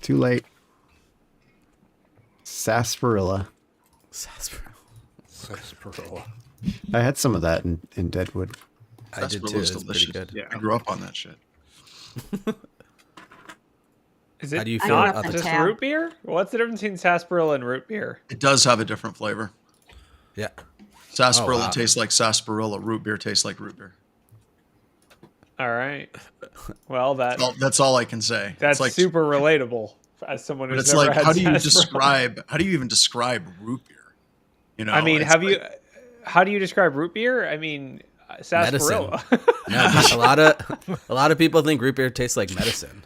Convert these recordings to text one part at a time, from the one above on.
Too late. Sarsaparilla. Sarsaparilla. I had some of that in Deadwood. I did too. It's pretty good. Yeah. I grew up on that shit. Is it How do you I feel got not the just tab. root beer? What's the difference between sarsaparilla and root beer? It does have a different flavor. Yeah. Sarsaparilla wow. tastes like sarsaparilla. Root beer tastes like root beer. All right. Well, That's all I can say. that's It's like, super relatable as someone but who's it's never like, had how do you sarsaparilla. even describe root beer? You know, I mean, it's how do you describe root beer? I mean, sarsaparilla. No, a lot of people think root beer tastes like medicine.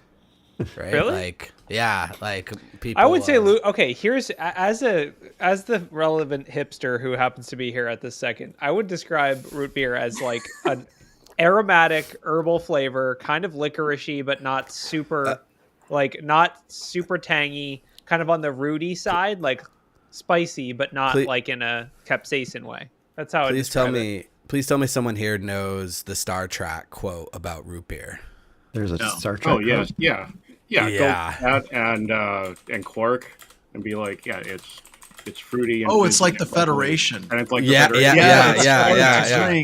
Right? Really? Like, yeah, like people. I would say, okay, here's as the relevant hipster who happens to be here at this second, I would describe root beer as like an aromatic herbal flavor, kind of licoricey, but not super, not super tangy, kind of on the rooty side, like spicy, but not like in a capsaicin way. That's how. Please tell me someone here knows the Star Trek quote about root beer. There's a Star Trek. Oh yes, quote. yeah. Yeah. Go and Quark and be like, yeah, it's fruity. And it's like the fizzy and Federation. And it's like Yeah, the Federation. yeah.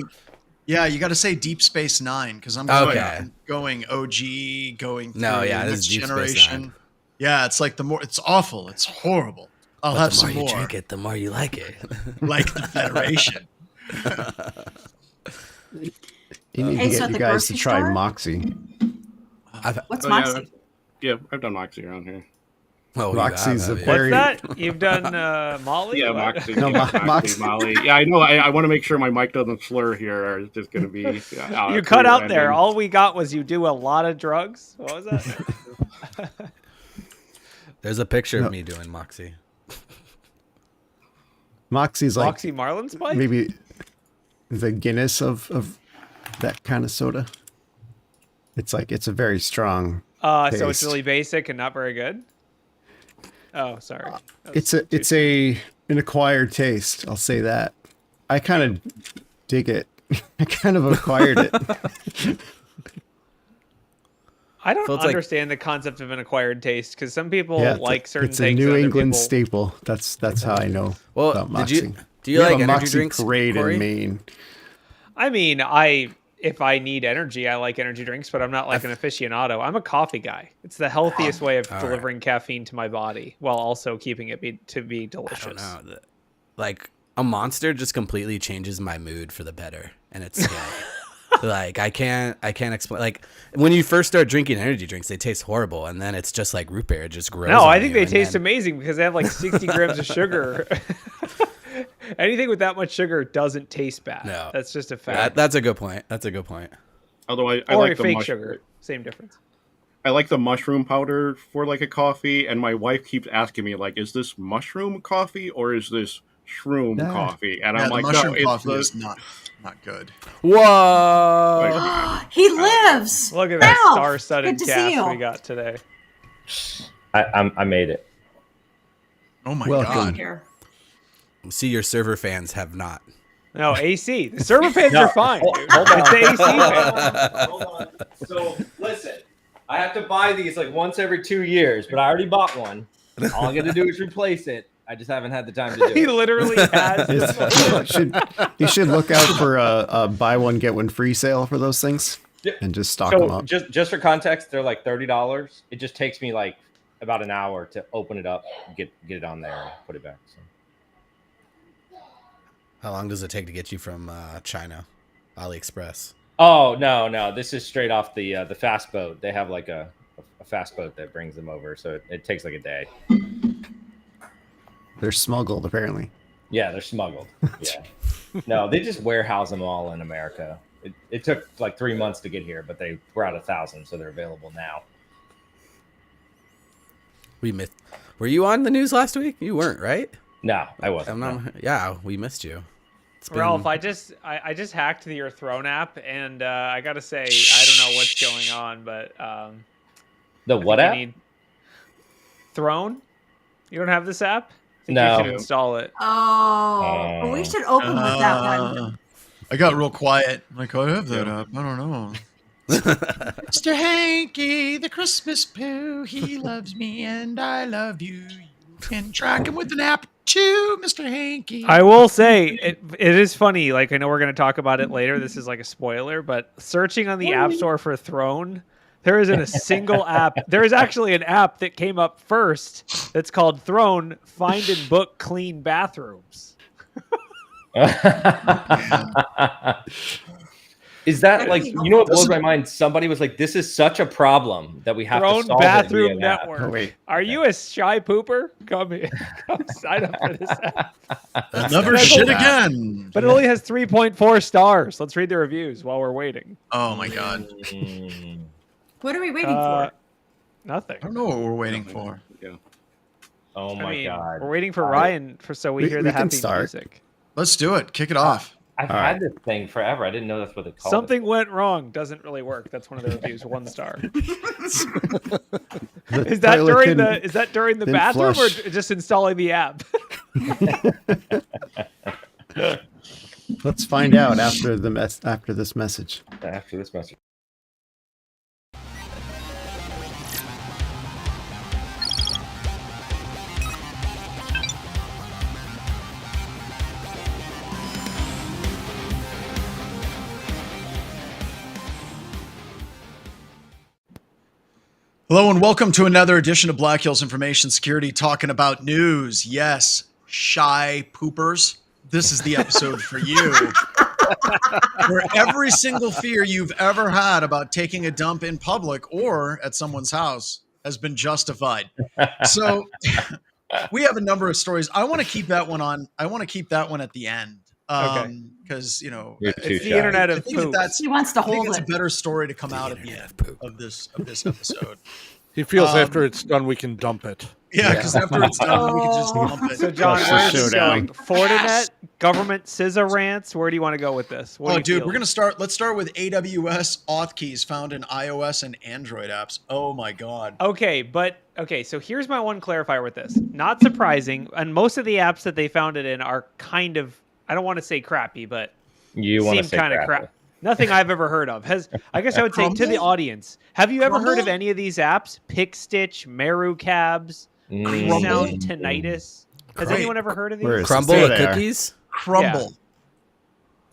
Yeah, you got to say Deep Space Nine because I'm going OG, going through this is Next Deep Space Generation. Nine. Yeah, it's like it's awful. It's horrible. I'll have some more. The more you drink it, the more you like it. Like the Federation. You need to Hey, so get at you the guys to grocery try store? Moxie. What's Oh, Moxie? Yeah, I've done Moxie around here. Oh, Moxie's a you have, What's very- that? You've done Molly? Yeah, What? Moxie. No, yeah, Moxie. Molly. Yeah, I know. I want to make sure my mic doesn't slur here, or it's just going to be. You cut out there. All we got was you do a lot of drugs. What was that? There's a picture of me doing Moxie. Moxie's like Moxie Marlin Spike? maybe the Guinness of that kind of soda. It's a very strong. So it's taste. really basic and not very good. Oh, sorry. It's an acquired taste. I'll say that. I kind of dig it. I kind of acquired it. I don't So it's understand the concept of an acquired taste because some people Yeah, like certain it's things. a New and other England people... staple. That's how I know Well, about do Moxie. you We like have a energy Moxie drinks, parade Corey? in Maine. I mean, if I need energy, I like energy drinks, but I'm not like an aficionado. I'm a coffee guy. It's the healthiest way of delivering caffeine to my body while also keeping it be delicious. I don't know. Like a Monster just completely changes my mood for the better, and it's scary. Like I can't explain. Like when you first start drinking energy drinks, they taste horrible, and then it's just like root beer. It just grows. No, on I think you, they and taste then- amazing because they have like 60 grams of sugar. Anything with that much sugar doesn't taste bad. No. That's just a fact. That's a good point. That's a good point. Although I Or like the fake sugar. Same difference. I like the mushroom powder for like a coffee, and my wife keeps asking me like, "Is this mushroom coffee or is this shroom Yeah. coffee?" And Yeah, I'm the like, mushroom "No, it's coffee the." is not good. Whoa! He lives. Look at that Ralph, star-studded good to see cast you. we got today. I made it. Oh my Welcome. god. Here. See, your server fans have not. No, AC. The server fans No, are fine, hold- dude. hold on. It's the AC fans. Hold on. So listen, I have to buy these like once every 2 years, but I already bought one. All I'm gonna do is replace it. I just haven't had the time to do He it. literally has You should look out for a buy one get one free sale for those things Yeah. and just stock them So up. just for context, they're like $30. It just takes me like about an hour to open it up, get it on there, and put it back. So. How long does it take to get you from China, AliExpress? Oh no! This is straight off the fast boat. They have like a fast boat that brings them over, so it takes like a day. They're smuggled apparently. Yeah, they're smuggled. Yeah, no, they just warehouse them all in America. It took like 3 months to get here, but they were out 1,000, so they're available now. Were you on the news last week? You weren't, right? No, I wasn't. no. Yeah, we missed you. It's been- Ralph, I just hacked your Throne app, and I gotta say, I don't know what's going on, but The what you app? need Throne. You don't have this app? I think No. you should install it. Oh, we should open with that one. I got real quiet. Like, I have that up. I don't know. Mr. Hanky, the Christmas poo, he loves me and I love you. You can track him with an app too, Mr. Hanky. I will say it is funny. Like I know we're going to talk about it later. This is like a spoiler, but searching on the App Store for Throne, there isn't a single app. There is actually an app that came up first that's called Throne Find and Book Clean Bathrooms. Is that like, you know what blows my mind? Somebody was like, this is such a problem that we have Throne to solve Bathroom it via an app. Network. Oh, wait. Are you a shy pooper? Come here. Come sign up for this app. Never shit again. But it only has 3.4 stars. Let's read the reviews while we're waiting. Oh my God. What are we waiting for? Nothing. I don't know what we're waiting for. Yeah. Oh my God. We're waiting for Ryan so we hear the we can happy start. music. Let's do it. Kick it off. I've had this thing forever. I didn't know that's what they called Something went wrong. Doesn't really work. That's one of the reviews. 1 star. Is that during the bathroom flush. or just installing the app? Let's find out after this message. it. After this message. Hello and welcome to another edition of Black Hills Information Security, talking about news. Yes, shy poopers. This is the episode for you. Where every single fear you've ever had about taking a dump in public or at someone's house has been justified. So we have a number of stories. I want to keep that one on. I want to keep that one at the end. Because, you know, You're too It's the shy. internet I of think poop. that's He wants to I think hold it's a it. better story to come out at the end of this episode. He feels after it's done, we can dump it. Yeah, because after it's done, we can just dump it. So, John, That's the where's this showdown. going? Fortinet, government CISA rants. Where do you want to go with this? What do Oh, you dude, feel? we're gonna start. Let's start with AWS auth keys found in iOS and Android apps. Oh my God. Okay, so here's my one clarifier with this. Not surprising, and most of the apps that they found it in are kind of, I don't want to say crappy, but You want to seem say kind of crappy. crap. Nothing I've ever heard of. I guess I would say to the Crumble? audience, have you ever heard of Crumble? any of these apps? Pickstitch, Meru Cabs, Mm. Sound, Tinnitus. Has Wait, anyone ever heard of these? where is Crumble There the they are. cookies? Crumble.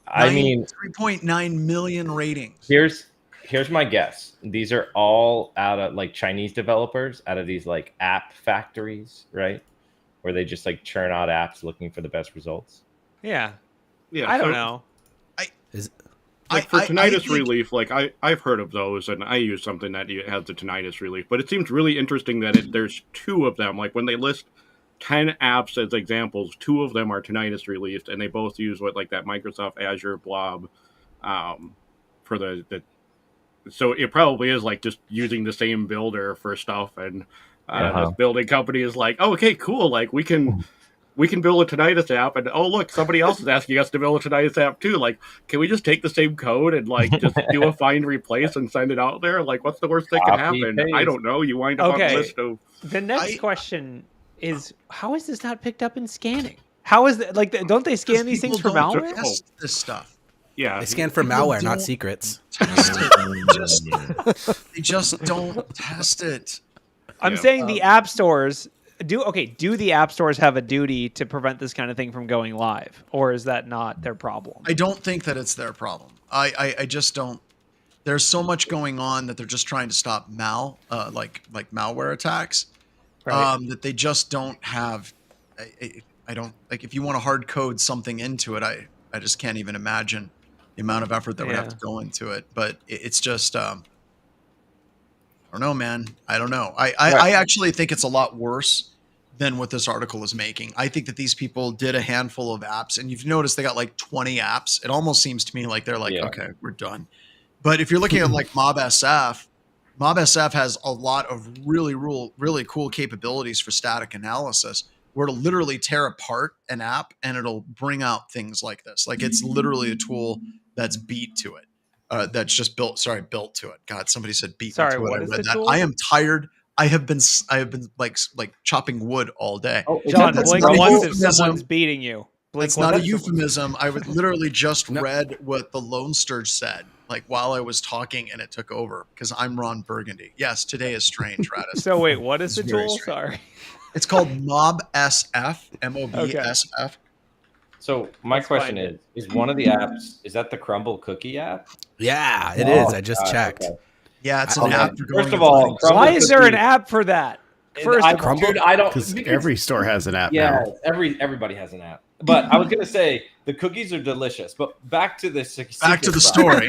I mean, 3.9 million ratings. here's my guess. These are all out of like Chinese developers out of these like app factories, right? Where they just like churn out apps looking for the best results. Yeah, Yeah. I don't so, know. Like for I tinnitus think- relief, like I've heard of those, and I use something that has the tinnitus relief. But it seems really interesting that there's 2 of them. Like when they list 10 apps as examples, 2 of them are tinnitus relief, and they both use like that Microsoft Azure blob for the. So it probably is like just using the same builder for stuff, and this building company is like, oh, okay, cool, like we can build a tinnitus app, and oh look, somebody else is asking us to build a tinnitus app too. Like, can we just take the same code and like just do a find replace and send it out there? Like, what's the worst that could Copy, happen? paste. I don't know. You wind up on Okay. a list of The next question is, how is this not picked up in scanning? How is that? Like, don't they scan these things for People don't malware? test this stuff. yeah. They scan for People malware, not don't- secrets. Test it. They just don't test it. I'm Yeah. saying the app stores do the app stores have a duty to prevent this kind of thing from going live, or is that not their problem? I don't think that it's their problem. I just don't. There's so much going on that they're just trying to stop like malware attacks, Right. that they just don't have. I don't like if you want to hard code something into it. I just can't even imagine the amount of effort that would have Yeah. to go into it. But it's just. I don't know, man. I don't know. I actually think it's a lot worse than what this article is making. I think that these people did a handful of apps, and you've noticed they got like 20 apps. It almost seems to me like they're like, Yeah. okay, we're done. But if you're looking at like MobSF has a lot of really cool capabilities for static analysis, where it'll literally tear apart an app and it'll bring out things like this. Like it's literally a tool that's beat to it. That's just built to it. God, somebody said beat Sorry, me to it. what I is read the that. tool? I am tired. I have been like chopping wood all day. Oh, is John, that the blink not a once if euphemism. someone's beating you. Blink That's not a 182. euphemism. I would literally just read what the Lone Sturge said, like while I was talking, and it took over because I'm Ron Burgundy. Yes, today is strange, Radis. So wait, what is the It's very tool? strange. Sorry. It's called MobSF, MOBSF. So my Let's question find is one of the apps, is that the Crumble cookie app? Yeah, it is. I just checked. Okay. Yeah, it's Okay. an app for going. First of and all, finding- Crumble Why is there an cookie- app for that? First, Dude, I don't. Because because- every store has an app Yeah, now. everybody has an app. But I was gonna say the cookies are delicious. But back to the Back to the stuff. story.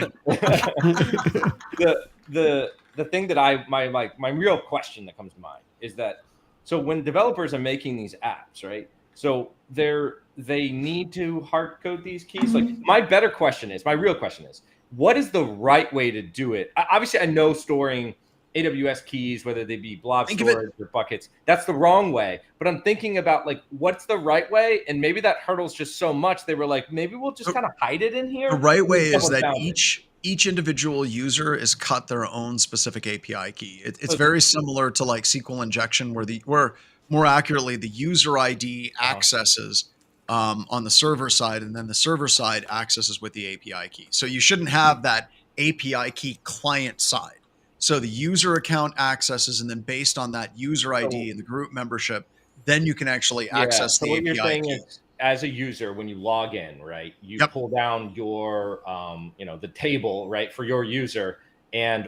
the thing that my real question that comes to mind is that, so when developers are making these apps, right? So they need to hard code these keys. Like my real question is, what is the right way to do it? Obviously, I know storing AWS keys, whether they be blob storage or buckets, that's the wrong way. But I'm thinking about like, what's the right way? And maybe that hurdles just so much. They were like, maybe we'll just kind of hide it in here. The right way is Someone that found it. each individual user is cut their own specific API key. It's very similar to like SQL injection, where more accurately the user ID accesses on the server side, and then the server side accesses with the API key. So you shouldn't have that API key client side. So the user account accesses, and then based on that user ID and the group membership, then you can actually access so the what API you're saying key. is, as a user, when you log in, right, you Yep. pull down your, the table, right, for your user,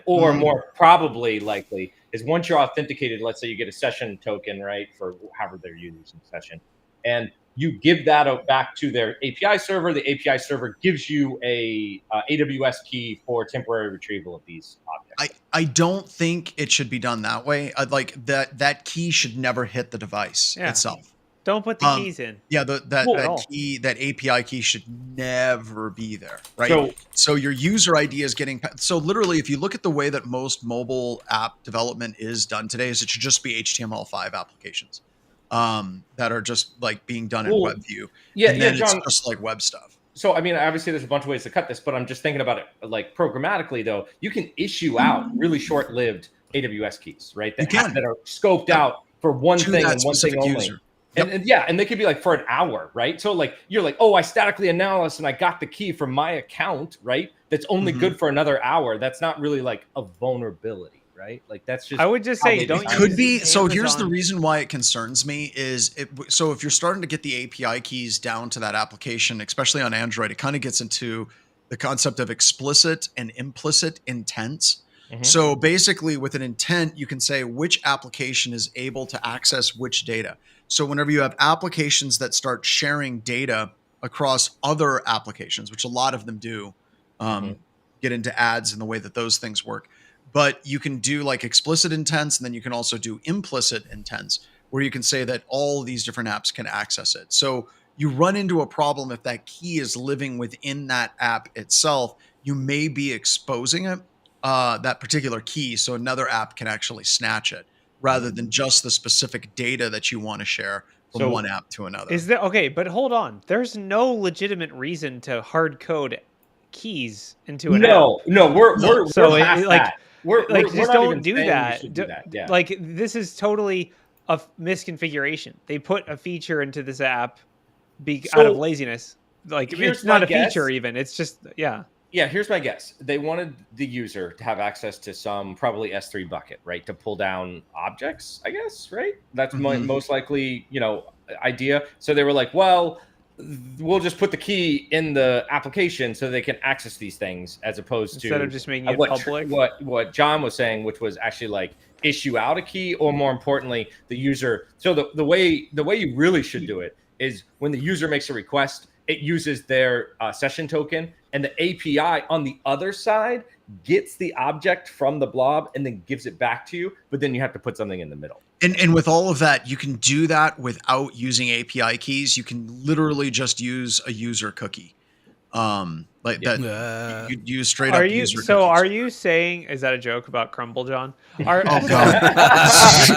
or more probably likely is once you're authenticated, let's say you get a session token, right, for however they're using session, and you give that back to their API server. The API server gives you a AWS key for temporary retrieval of these objects. I don't think it should be done that way. I'd like that key should never hit the device itself. don't put the keys in. Yeah, at all. that API key should never be there, right? So your user ID is getting. So literally, if you look at the way that most mobile app development is done today, is it should just be HTML5 applications that are just like being done in WebView. Yeah, and then John, it's just like web stuff. So, I mean, obviously there's a bunch of ways to cut this, but I'm just thinking about it like programmatically, though. You can issue out really short-lived AWS keys, right? That are scoped out for one thing and one thing only. Yep. And they could be like for an hour, right? So like you're like, oh, I statically analyzed and I got the key from my account, right? That's only good for another hour. That's not really like a vulnerability, right? Like that's just. I would just say don't. It could be. So here's the reason why it concerns me is so if you're starting to get the API keys down to that application, especially on Android, it kind of gets into the concept of explicit and implicit intents. So basically with an intent, you can say which application is able to access which data. So whenever you have applications that start sharing data across other applications, which a lot of them do, get into ads and the way that those things work. But you can do like explicit intents, and then you can also do implicit intents, where you can say that all these different apps can access it. So you run into a problem if that key is living within that app itself. You may be exposing it, that particular key, so another app can actually snatch it, rather than just the specific data that you want to share from one app to another. Is there okay? But hold on. There's no legitimate reason to hard code keys into an app. No, we're past like that. We're just not don't even do saying that. we should do that. Yeah. Like this is totally a misconfiguration. They put a feature into this app out of laziness. Like it's not a feature even. It's just Yeah, here's my guess. They wanted the user to have access to some probably S3 bucket, right, to pull down objects, I guess, right? That's most likely, idea. So they were like, well, we'll just put the key in the application so they can access these things, as opposed to instead of just making it public. What John was saying, which was actually like issue out a key, or more importantly, the user. So the way you really should do it is when the user makes a request, it uses their session token, and the API on the other side gets the object from the blob and then gives it back to you. But then you have to put something in the middle. And with all of that, you can do that without using API keys. You can literally just use a user cookie. That you use straight up user cookies. So are you saying, is that a joke about Crumble, John? Oh God.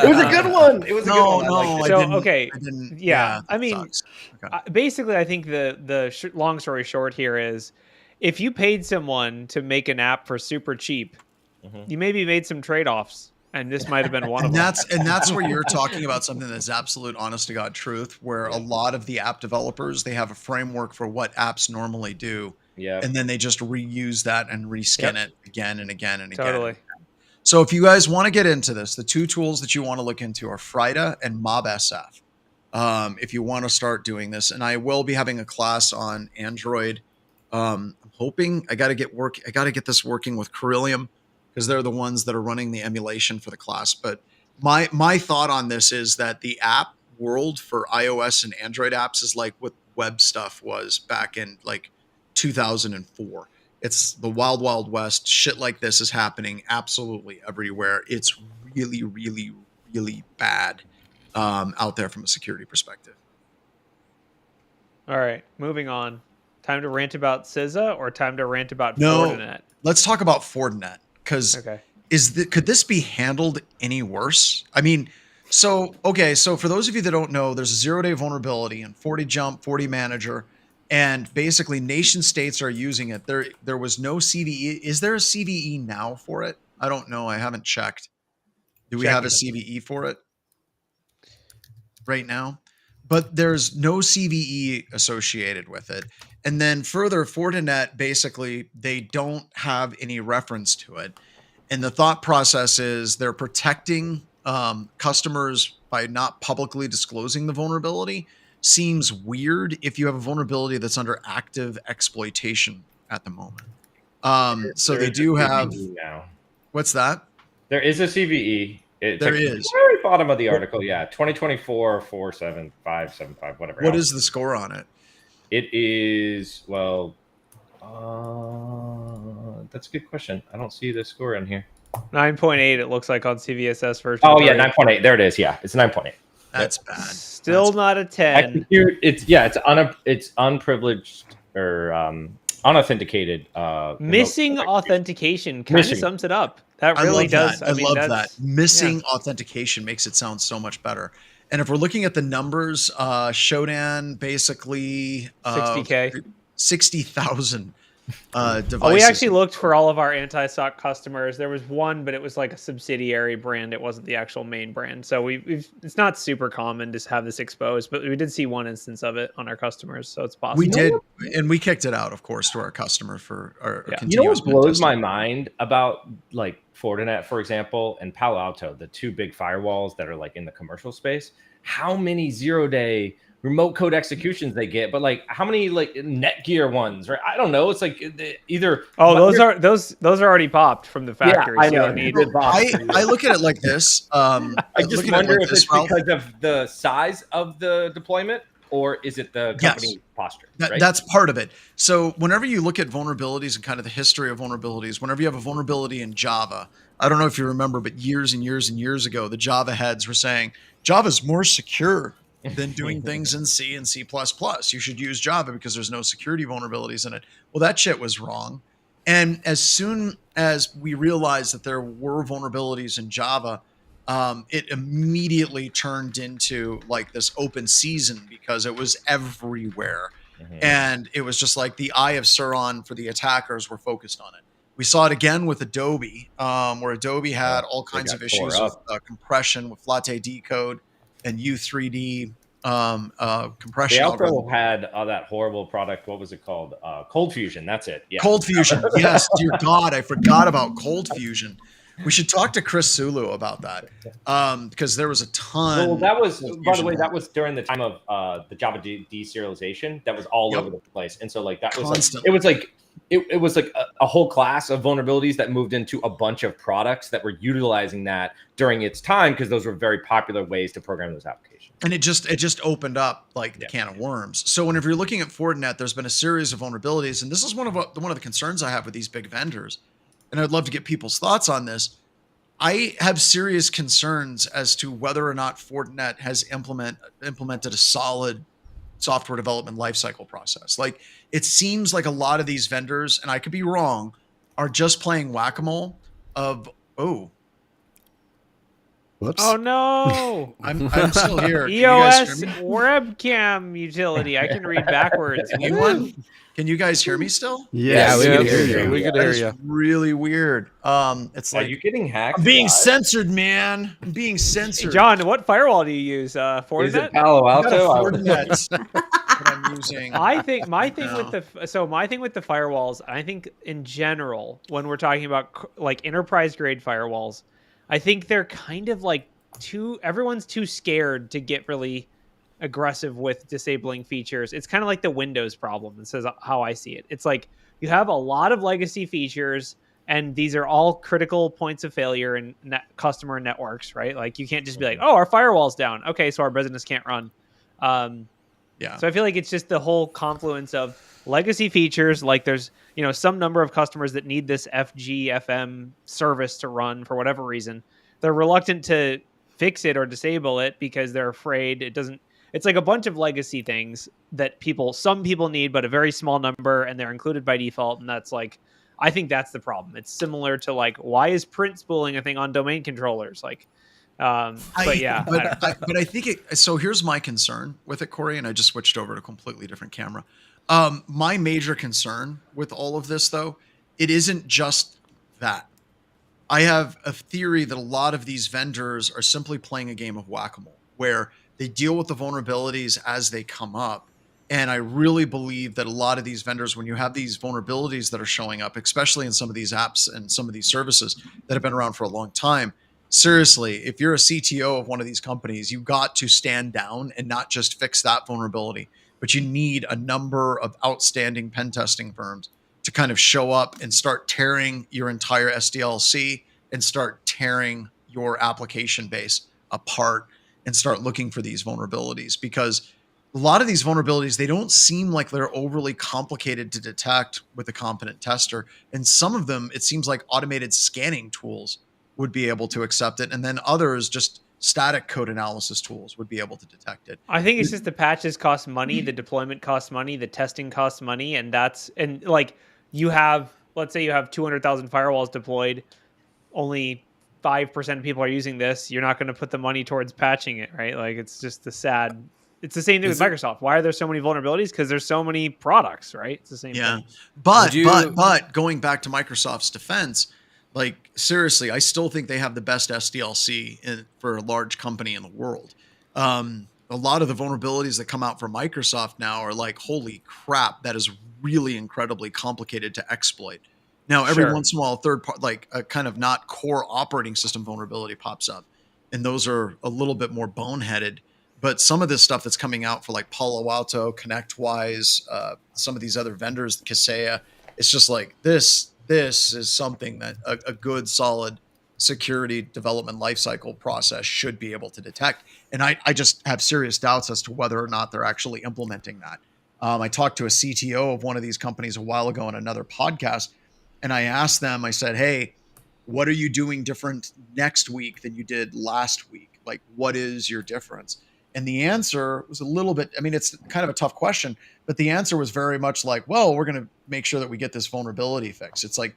It was a good one. It was a good one. I mean, basically, I think the long story short here is, if you paid someone to make an app for super cheap, you maybe made some trade-offs, and this might have been one of And them. that's where you're talking about something that's absolute honest to God truth, where a lot of the app developers, they have a framework for what apps normally do. Yeah. And then they just reuse that and reskin it again and again and again. Totally. So if you guys want to get into this, the two tools that you want to look into are FRIDA and MobSF. If you want to start doing this, and I will be having a class on Android. I'm hoping I got to get this working with Corellium, because they're the ones that are running the emulation for the class. But my thought on this is that the app world for iOS and Android apps is like what web stuff was back in like 2004. It's the wild, wild west. Shit like this is happening absolutely everywhere. It's really, really, really bad out there from a security perspective. All right, moving on. Time to rant about CISA or time to rant about Fortinet? Let's talk about Fortinet, because could this be handled any worse? I mean, so for those of you that don't know, there's a 0-day vulnerability in FortiJump FortiManager, and basically nation states are using it. There was no CVE. Is there a CVE now for it? I don't know. I haven't checked. Do we have a CVE for it right now? But there's no CVE associated with it. And then further, Fortinet, basically, they don't have any reference to it. And the thought process is they're protecting customers by not publicly disclosing the vulnerability. Seems weird if you have a vulnerability that's under active exploitation at the moment. So they do have... now. What's that? There is a CVE. There is. The very bottom of the article, 2024 47575, whatever. What is the score on it? It is, well, that's a good question. I don't see the score on here. 9.8, it looks like on CVSS version. Oh, yeah, 9.8. There it is. Yeah, it's 9.8. That's bad. Still not a 10. It's unprivileged or unauthenticated. Missing authentication kind of sums it up. That really does. I love that. Missing authentication makes it sound so much better. And if we're looking at the numbers, Shodan basically 60,000 devices. We actually looked for all of our anti-SOC customers. There was one, but it was like a subsidiary brand. It wasn't the actual main brand. So it's not super common to have this exposed, but we did see one instance of it on our customers. So it's possible. We did, and we kicked it out, of course, to our customer for our You know what blows my mind about like Fortinet, for example, and Palo Alto, the two big firewalls that are like in the commercial space, how many 0-day remote code executions they get, but like how many like Netgear ones, right? I don't know. It's like either those are already popped from the factory. Yeah, I know. I look at it like this. I just wonder if it's because of the size of the deployment, or is it the company posture? Right? That's part of it. So whenever you look at vulnerabilities and kind of the history of vulnerabilities, whenever you have a vulnerability in Java, I don't know if you remember, but years and years and years ago, the Java heads were saying Java's more secure than doing things in C and C++. You should use Java because there's no security vulnerabilities in it. Well, that shit was wrong. And as soon as we realized that there were vulnerabilities in Java, it immediately turned into like this open season because it was everywhere. And it was just like the eye of Sauron for the attackers were focused on it. We saw it again with Adobe, where Adobe had all kinds of issues with compression, with latte decode and U3D compression. They also had that horrible product. What was it called? Cold Fusion. That's it. Yeah. Cold Fusion. Yes. Dear God, I forgot about Cold Fusion. We should talk to Chris Sulu about that because there was a ton. Well, that was, by the way, that was during the time of the Java deserialization. That was all over the place, and so like that was like, it was like a whole class of vulnerabilities that moved into a bunch of products that were utilizing that during its time because those were very popular ways to program those applications. And it just opened up like the can of worms. So whenever you're looking at Fortinet, there's been a series of vulnerabilities, and this is one of the concerns I have with these big vendors. And I'd love to get people's thoughts on this. I have serious concerns as to whether or not Fortinet has implemented a solid software development lifecycle process. Like it seems like a lot of these vendors, and I could be wrong, are just playing whack-a-mole of, Whoops. Oh no! I'm still here. Can you EOS guys hear me? webcam utility. I can read backwards. Anyone? Can you guys hear me still? Yes. we Yeah, can hear you. we can That hear is you. really weird. It's Are like you getting hacked? I'm being live? censored, man. I'm being censored. John, what firewall do you use? Is Fortinet? it Palo I got a Alto? Fortinet that I'm using. I think my thing No. with the firewalls, I think in general, when we're talking about like enterprise grade firewalls, I think they're kind of like everyone's too scared to get really aggressive with disabling features. It's kind of like the Windows problem. This is how I see it. It's like you have a lot of legacy features, and these are all critical points of failure in customer networks, right? Like you can't just be like, oh, our firewall's down. Okay, so our business can't run. Yeah. So I feel like it's just the whole confluence of legacy features. Like there's, some number of customers that need this FGFM service to run for whatever reason. They're reluctant to fix it or disable it because they're afraid it's like a bunch of legacy things that some people need, but a very small number, and they're included by default. And that's like, I think that's the problem. It's similar to like, why is print spooling a thing on domain controllers? Like, but yeah, but I think it. So here's my concern with it, Corey, and I just switched over to a completely different camera. My major concern with all of this, though, it isn't just that. I have a theory that a lot of these vendors are simply playing a game of whack-a-mole, where they deal with the vulnerabilities as they come up. And I really believe that a lot of these vendors, when you have these vulnerabilities that are showing up, especially in some of these apps and some of these services that have been around for a long time, seriously, if you're a CTO of one of these companies, you got to stand down and not just fix that vulnerability, but you need a number of outstanding pen testing firms to kind of show up and start tearing your entire SDLC and start tearing your application base apart and start looking for these vulnerabilities. Because a lot of these vulnerabilities, they don't seem like they're overly complicated to detect with a competent tester. And some of them, it seems like automated scanning tools would be able to accept it. And then others, just static code analysis tools would be able to detect it. I think it's just the patches cost money, the deployment costs money, the testing costs money. And like let's say you have 200,000 firewalls deployed, only 5% of people are using this. You're not going to put the money towards patching it, right? Like it's just it's the same thing with Microsoft. Why are there so many vulnerabilities? Because there's so many products, right? It's the same thing. But going back to Microsoft's defense, like seriously, I still think they have the best SDLC for a large company in the world. A lot of the vulnerabilities that come out from Microsoft now are like, holy crap, that is really incredibly complicated to exploit. Now, every once in a while, a third part, like a kind of not core operating system vulnerability pops up. And those are a little bit more boneheaded. But some of this stuff that's coming out for like Palo Alto, ConnectWise, some of these other vendors, CISA, it's just like this is something that a good, solid security development lifecycle process should be able to detect. And I just have serious doubts as to whether or not they're actually implementing that. I talked to a CTO of one of these companies a while ago in another podcast, and I asked them, I said, hey, what are you doing different next week than you did last week? Like, what is your difference? And the answer was a little bit, I mean, it's kind of a tough question, but the answer was very much like, well, we're going to make sure that we get this vulnerability fixed. It's like,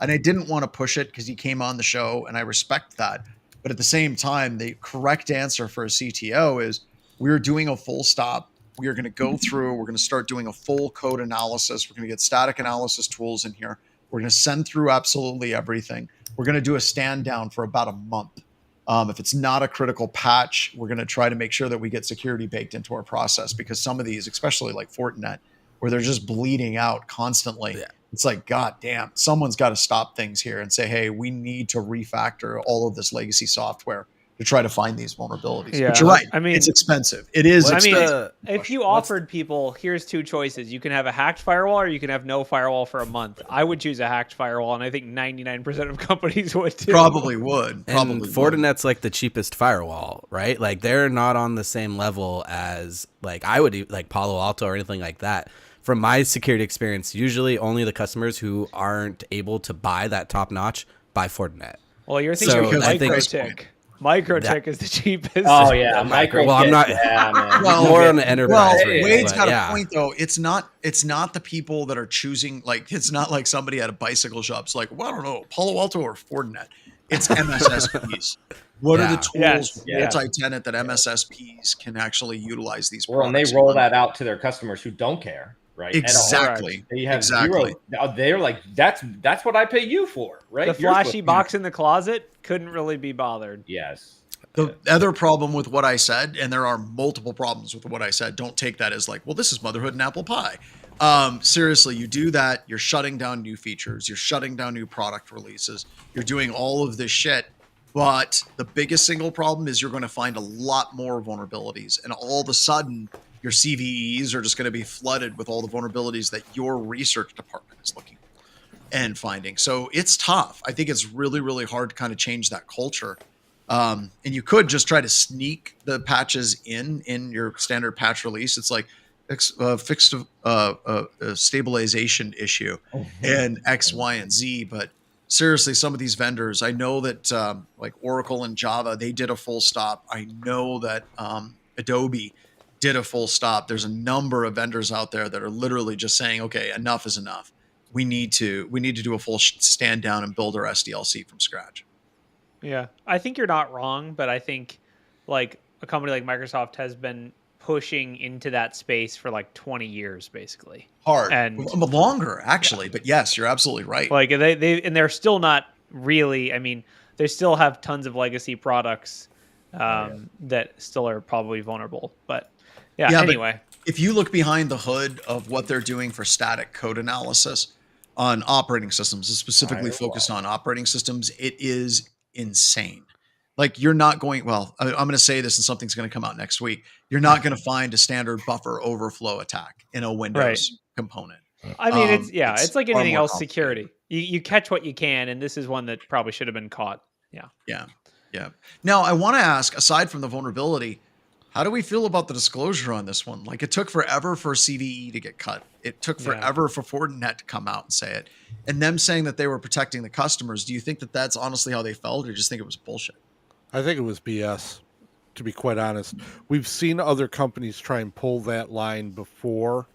and I didn't want to push it because he came on the show and I respect that. But at the same time, the correct answer for a CTO is we're doing a full stop. We are going to go through, we're going to start doing a full code analysis. We're going to get static analysis tools in here. We're going to send through absolutely everything. We're going to do a stand down for about a month. If it's not a critical patch, we're going to try to make sure that we get security baked into our process, because some of these, especially like Fortinet, where they're just bleeding out constantly. Yeah. It's like, God damn, someone's got to stop things here and say, hey, we need to refactor all of this legacy software to try to find these vulnerabilities. Yeah. But you're right. I mean, it's expensive. It is expensive. If you offered people, here's two choices. You can have a hacked firewall or you can have no firewall for a month. I would choose a hacked firewall, and I think 99% of companies would too. Probably would. And Fortinet's like the cheapest firewall, right? Like they're not on the same level as like I would like Palo Alto or anything like that. From my security experience, usually only the customers who aren't able to buy that top notch buy Fortinet. Well, you're thinking of MicroTik. MicroTik is the cheapest. Oh yeah, MicroTik. Well, I'm not. Well, more on the enterprise. Well, Wade's got a point though. It's not the people that are choosing. Like, it's not like somebody at a bicycle shop's like, well, I don't know, Palo Alto or Fortinet. It's MSSPs. What are Yeah. the tools Yes. multi-tenant that MSSPs can actually utilize these Well, and they products? roll that out to their customers who don't care, right? Exactly. They have Exactly. zero. They're like, that's what I pay you for, right? The You're supposed flashy to- box in the closet couldn't really be bothered. Yes. The other problem with what I said, and there are multiple problems with what I said, don't take that as like, well, this is motherhood and apple pie. Seriously, you do that, you're shutting down new features, you're shutting down new product releases, you're doing all of this shit. But the biggest single problem is you're going to find a lot more vulnerabilities. And all of a sudden, your CVEs are just going to be flooded with all the vulnerabilities that your research department is looking for and finding. So it's tough. I think it's really, really hard to kind of change that culture. And you could just try to sneak the patches in your standard patch release. It's like fixed stabilization issue and X, Y, and Z. But seriously, some of these vendors, I know that like Oracle and Java, they did a full stop. I know that Adobe did a full stop. There's a number of vendors out there that are literally just saying, okay, enough is enough. We need to do a full stand down and build our SDLC from scratch. Yeah, I think you're not wrong, but I think like a company like Microsoft has been pushing into that space for like 20 years, basically. Hard and longer, actually. Yeah. But yes, you're absolutely right. Like they're still not really. I mean, they still have tons of legacy products that still are probably vulnerable. But anyway, if you look behind the hood of what they're doing for static code analysis on operating systems, specifically focused on operating systems, it is insane. Like you're not going, well, I'm going to say this and something's going to come out next week. You're not going to find a standard buffer overflow attack in a Windows component. I mean, it's like anything else security. You catch what you can. And this is one that probably should have been caught. Yeah. Now I want to ask, aside from the vulnerability, how do we feel about the disclosure on this one? Like it took forever for CVE to get cut. It took forever for Fortinet to come out and say it. And them saying that they were protecting the customers. Do you think that that's honestly how they felt, or do you just think it was bullshit? I think it was BS, to be quite honest. We've seen other companies try and pull that line before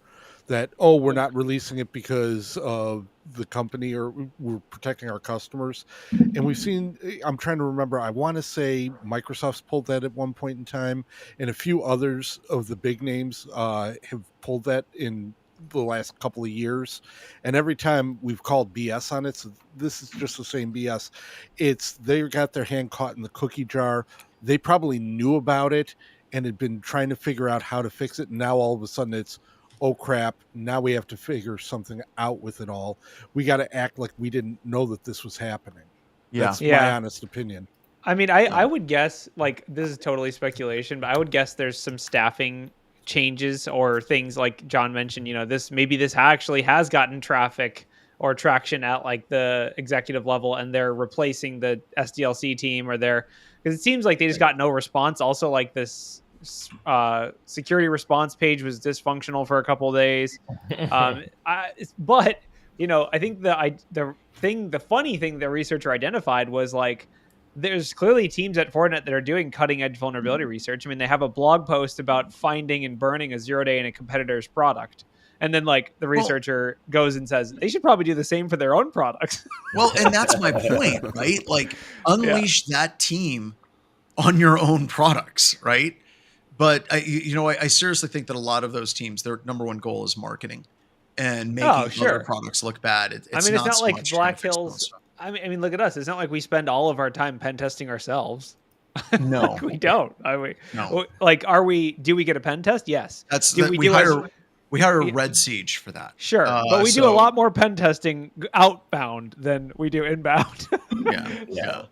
that, oh, we're not releasing it because of the company or we're protecting our customers. And we've seen, I'm trying to remember, I want to say Microsoft's pulled that at one point in time, and a few others of the big names have pulled that in the last couple of years. And every time we've called BS on it, so this is just the same BS. It's they got their hand caught in the cookie jar. They probably knew about it and had been trying to figure out how to fix it. And now all of a sudden it's, oh crap, now we have to figure something out with it all. We got to act like we didn't know that this was happening. That's my honest opinion. I mean, I would guess, like, this is totally speculation, but I would guess there's some staffing changes or things like John mentioned, this actually has gotten traffic or traction at like the executive level and they're replacing the SDLC team because it seems like they just got no response. Also, like this security response page was dysfunctional for a couple of days. But I think the funny thing the researcher identified was like, there's clearly teams at Fortinet that are doing cutting edge vulnerability research. I mean, they have a blog post about finding and burning a 0-day in a competitor's product. And then like the researcher goes and says, they should probably do the same for their own products. Well, and that's my point, right? Like unleash that team on your own products, right? But I seriously think that a lot of those teams, their number one goal is marketing and making other products look bad. It's not so like Black Hills. I mean, look at us. It's not like we spend all of our time pen testing ourselves. No, we don't. No. Like, do we get a pen test? Yes. We hire Red Siege for that. Sure, but we do a lot more pen testing outbound than we do inbound. Yeah.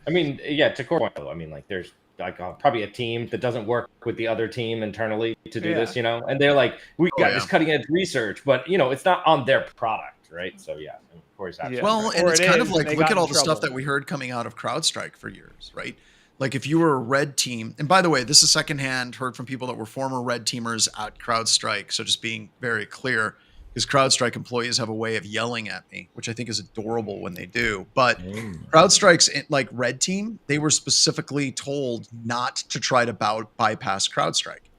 I mean, to core point, though, I mean, like, there's like probably a team that doesn't work with the other team internally to do this, and they're like, we got this cutting edge research, but it's not on their product, right? So of course, well, and it's kind of like, look at all the stuff that we heard coming out of CrowdStrike for years, right? Like if you were a red team, and by the way, this is secondhand, heard from people that were former red teamers at CrowdStrike. So just being very clear, because CrowdStrike employees have a way of yelling at me, which I think is adorable when they do. But CrowdStrike's like red team, they were specifically told not to try to bypass CrowdStrike.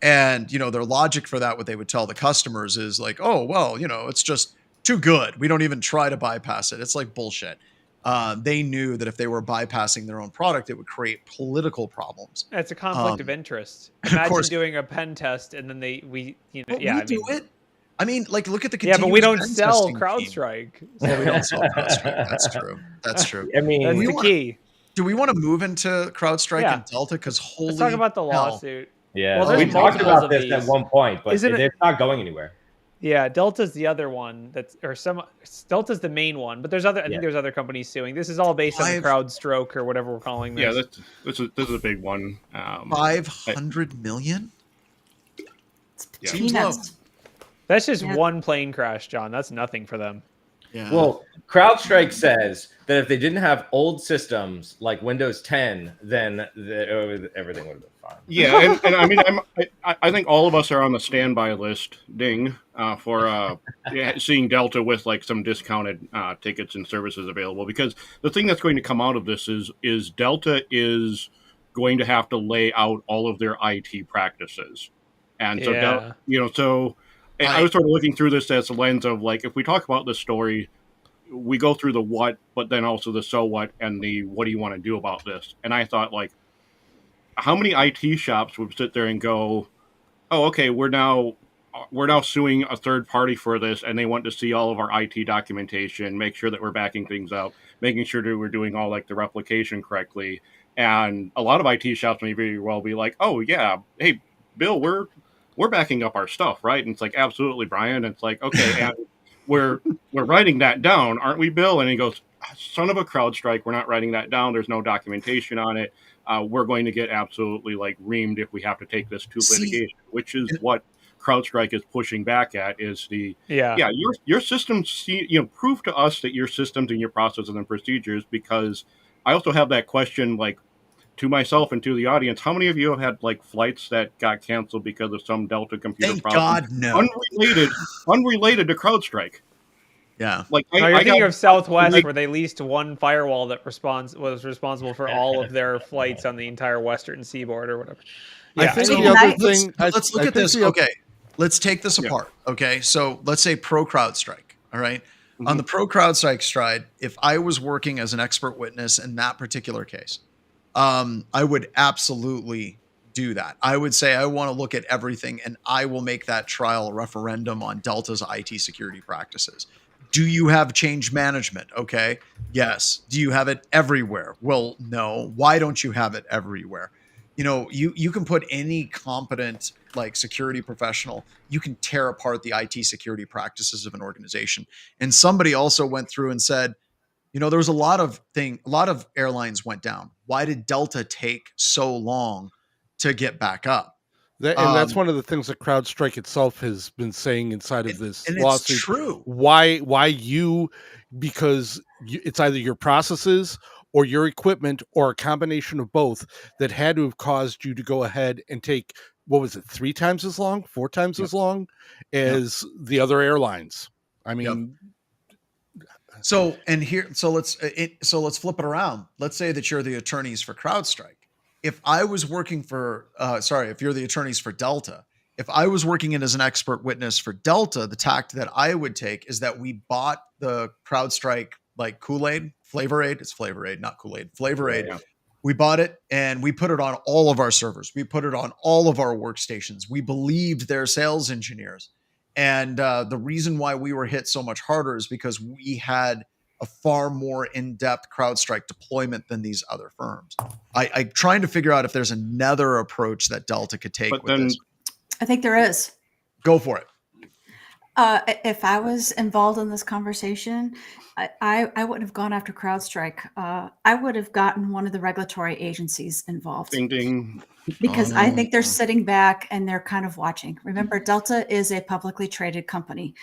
And, their logic for that, what they would tell the customers is like, oh, well, it's just too good. We don't even try to bypass it. It's like bullshit. They knew that if they were bypassing their own product, it would create political problems. It's a conflict of interest. of Imagine course. doing a pen test and then But we I do mean, it. I mean, like, look at the yeah, but we don't pen sell testing team. CrowdStrike. Well, we don't sell CrowdStrike. That's true. That's true. I mean, That's the key. Do we want to move into CrowdStrike Yeah. and Delta? Because holy Let's talk about the hell. lawsuit. yeah, Well, there's we talked multiples about of this at these. one point, but Isn't it- it's not going anywhere. Yeah, Delta's the other one Delta's the main one, but there's I think there's other companies suing. This is all based on the CrowdStrike or whatever we're calling this. Yeah, this is a big one. 500 million? Yeah. Seems low. Peanuts. That's just Yeah. one plane crash, John. That's nothing for them. Yeah. Well, CrowdStrike says that if they didn't have old systems like Windows 10, then everything would have been fine. Yeah, and I mean, I think all of us are on the standby list, for seeing Delta with like some discounted tickets and services available. Because the thing that's going to come out of this is Delta is going to have to lay out all of their IT practices, and so and I was sort of looking through this as a lens of like, if we talk about this story, we go through the what, but then also the so what and the what do you want to do about this. And I thought, like, how many IT shops would sit there and go, oh, okay, we're now suing a third party for this, and they want to see all of our IT documentation, make sure that we're backing things up, making sure that we're doing all like the replication correctly. And a lot of IT shops may very well be like, oh yeah, hey Bill, we're backing up our stuff, right? And it's like, absolutely, Brian. And it's like, okay, and we're writing that down, aren't we, Bill? And he goes, son of a CrowdStrike, we're not writing that down. There's no documentation on it. We're going to get absolutely like reamed if we have to take this to litigation, which is what CrowdStrike is pushing back at. Is your systems, prove to us that your systems and your processes and procedures, because I also have that question, like, to myself and to the audience, how many of you have had like flights that got canceled because of some Delta computer Thank problem? God, no. Unrelated to CrowdStrike. Yeah. Like you're thinking of Southwest, where they leased one firewall that was responsible for all of their flights on the entire Western seaboard or whatever. I think the other thing. Let's look at this. Okay, let's take this apart. Okay, so let's say pro CrowdStrike. All right. Mm-hmm. On the pro CrowdStrike stride, if I was working as an expert witness in that particular case, I would absolutely do that. I would say I want to look at everything, and I will make that trial referendum on Delta's IT security practices. Do you have change management? Okay. Yes. Do you have it everywhere? Well, no. Why don't you have it everywhere? You can put any competent like security professional, you can tear apart the IT security practices of an organization. And somebody also went through and said, there was a lot of airlines went down. Why did Delta take so long to get back up? And that's one of the things that CrowdStrike itself has been saying inside of this lawsuit. It's true. Why because it's either your processes or your equipment or a combination of both that had to have caused you to go ahead and take, what was it, 3 times as long, 4 times as long as the other airlines. I mean, So let's flip it around. Let's say that you're the attorneys for CrowdStrike. If I was working for, if you're the attorneys for Delta, if I was working in as an expert witness for Delta, the tact that I would take is that we bought the CrowdStrike like Kool-Aid, Flavor Aid. It's Flavor Aid, not Kool-Aid. Flavor Aid. Yeah. We bought it and we put it on all of our servers. We put it on all of our workstations. We believed their sales engineers. And the reason why we were hit so much harder is because we had a far more in-depth CrowdStrike deployment than these other firms. I'm trying to figure out if there's another approach that Delta could take with this. I think there is. Go for it. If I was involved in this conversation, I wouldn't have gone after CrowdStrike. I would have gotten one of the regulatory agencies involved. Ding, ding. Because I think they're sitting back and they're kind of watching. Remember, Delta is a publicly traded company.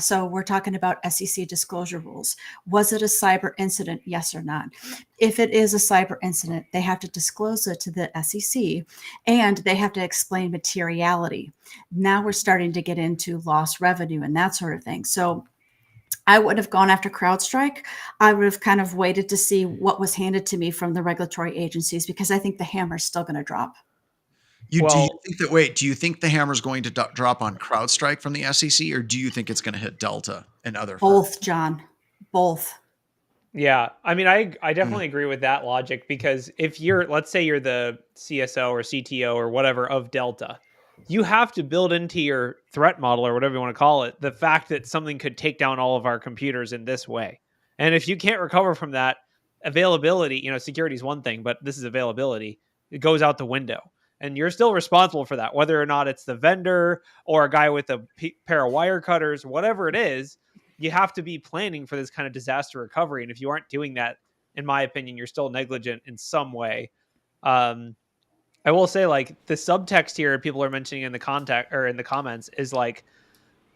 So we're talking about SEC disclosure rules. Was it a cyber incident? Yes or not? If it is a cyber incident, they have to disclose it to the SEC and they have to explain materiality. Now we're starting to get into lost revenue and that sort of thing. So I would have gone after CrowdStrike. I would have kind of waited to see what was handed to me from the regulatory agencies because I think the hammer's still going to drop. Do you think the hammer's going to drop on CrowdStrike from the SEC, or do you think it's going to hit Delta and other Both, firms? John. Both. Yeah, I mean, I definitely agree with that logic, because if you're, let's say you're the CSO or CTO or whatever of Delta, you have to build into your threat model, or whatever you want to call it, the fact that something could take down all of our computers in this way. And if you can't recover from that, availability, security is one thing, but this is availability. It goes out the window. And you're still responsible for that, whether or not it's the vendor or a guy with a pair of wire cutters, whatever it is. You have to be planning for this kind of disaster recovery. And if you aren't doing that, in my opinion, you're still negligent in some way. I will say, like, the subtext here people are mentioning in the contact or in the comments is like,